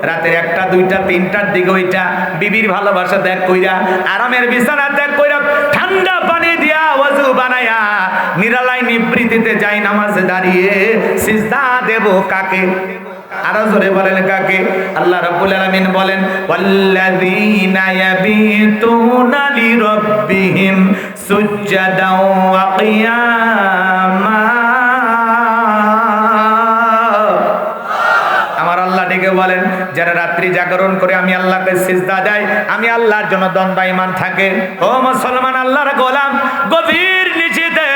রাতের 1টা 2টা 3টার দিকে ওইটা বিবির ভালোবাসা ত্যাগ কইরা, আরামের বিছানা ত্যাগ কইরা, ঠান্ডা পানি দিয়া ওযু বানায়া নিরালায় নিবৃত্তিতে যাই নামাজে দাঁড়িয়ে সিজদা দেব কাকে? আরো জোরে বলেন কাকে? আল্লাহ রাব্বুল আলামিন বলেন, ওয়াল্লাযীনা ইয়াবিতুনা লিরাব্বিহিম সুজদাও ওয়া কিয়ামা। আমার আল্লাহ ডেকে বলেন, যারা রাত্রি জাগরণ করে আমি আল্লাহকে সিজদা দেয়, আমি আল্লাহর জন্য দণ্ডায়মান থাকে। ও মুসলমান আল্লাহর গোলাম, গভীর নিশীথে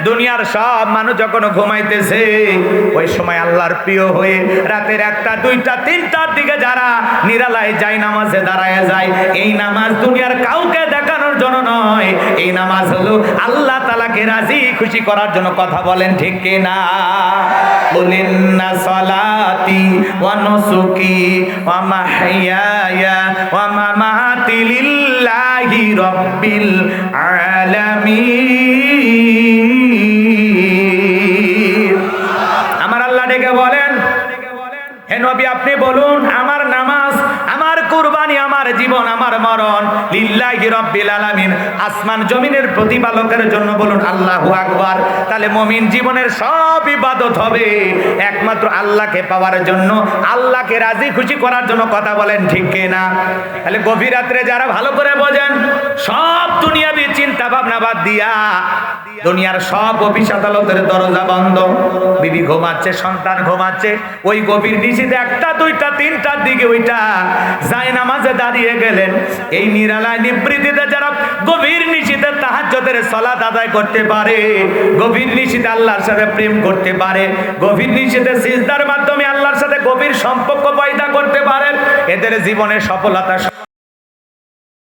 দুনিয়ার সব মানুষ যখন ঘুমাইতেছে, ওই সময় আল্লাহর প্রিয় হয়ে রাতের 1টা 2টা 3টার দিকে যারা নিরালায় যায় নামাজে দাঁড়ায় যায়, এই নামাজ দুনিয়ার কাউকে দেখানোর জন্য নয়, এই নামাজ হলো আল্লাহ তাআলাকে রাজি খুশি করার জন্য। কথা বলেন ঠিক কিনা? কুলিন্না সালাতি ওয়া নুসুকি ওয়া মাহইয়ায়া ওয়া মামাতি লিল্লাহি রাব্বিল আলামিন। আমার আল্লাহ ডেকে বলেন, হে নবী আপনি বলুন আমার নামাজ, আমার কুরবানি, আমার জীবন, আমার মরণ লিল্লাহি রাব্বিল আলামিন, আসমান জমিনের প্রতিপালকের জন্য। বলুন আল্লাহু আকবার। তাহলে মুমিন জীবনের সব ইবাদত হবে একমাত্র আল্লাহকে পাওয়ার জন্য, আল্লাহকে রাজি খুশি করার জন্য। কথা বলেন ঠিক কিনা? তাহলে গভীর রাত্রে যারা ভালো করে বোঝেন, সব দুনিয়াবি চিন্তা ভাবনা বাদ দিয়া, দুনিয়ার সব অফিস আদালতের দরজা বন্ধ, বিবি ঘুমাচ্ছে, সন্তান ঘুমাচ্ছে, ওই গভীর নিশীথে 1টা 2টা 3টার দিকে ওইটা যায় নামাজে দাঁড়িয়ে গেলেন। এই নিরালায় নিবৃত্তিতে যারা গভীর নিশীথে তাহাজ্জুদের সালাত আদায় করতে পারে, গভীর নিশীথে আল্লাহর সাথে প্রেম করতে পারে, গভীর নিশীথে সিজদার মাধ্যমে আল্লাহর সাথে গভীর সম্পর্ক পয়দা করতে পারে, এদের জীবনে সফলতা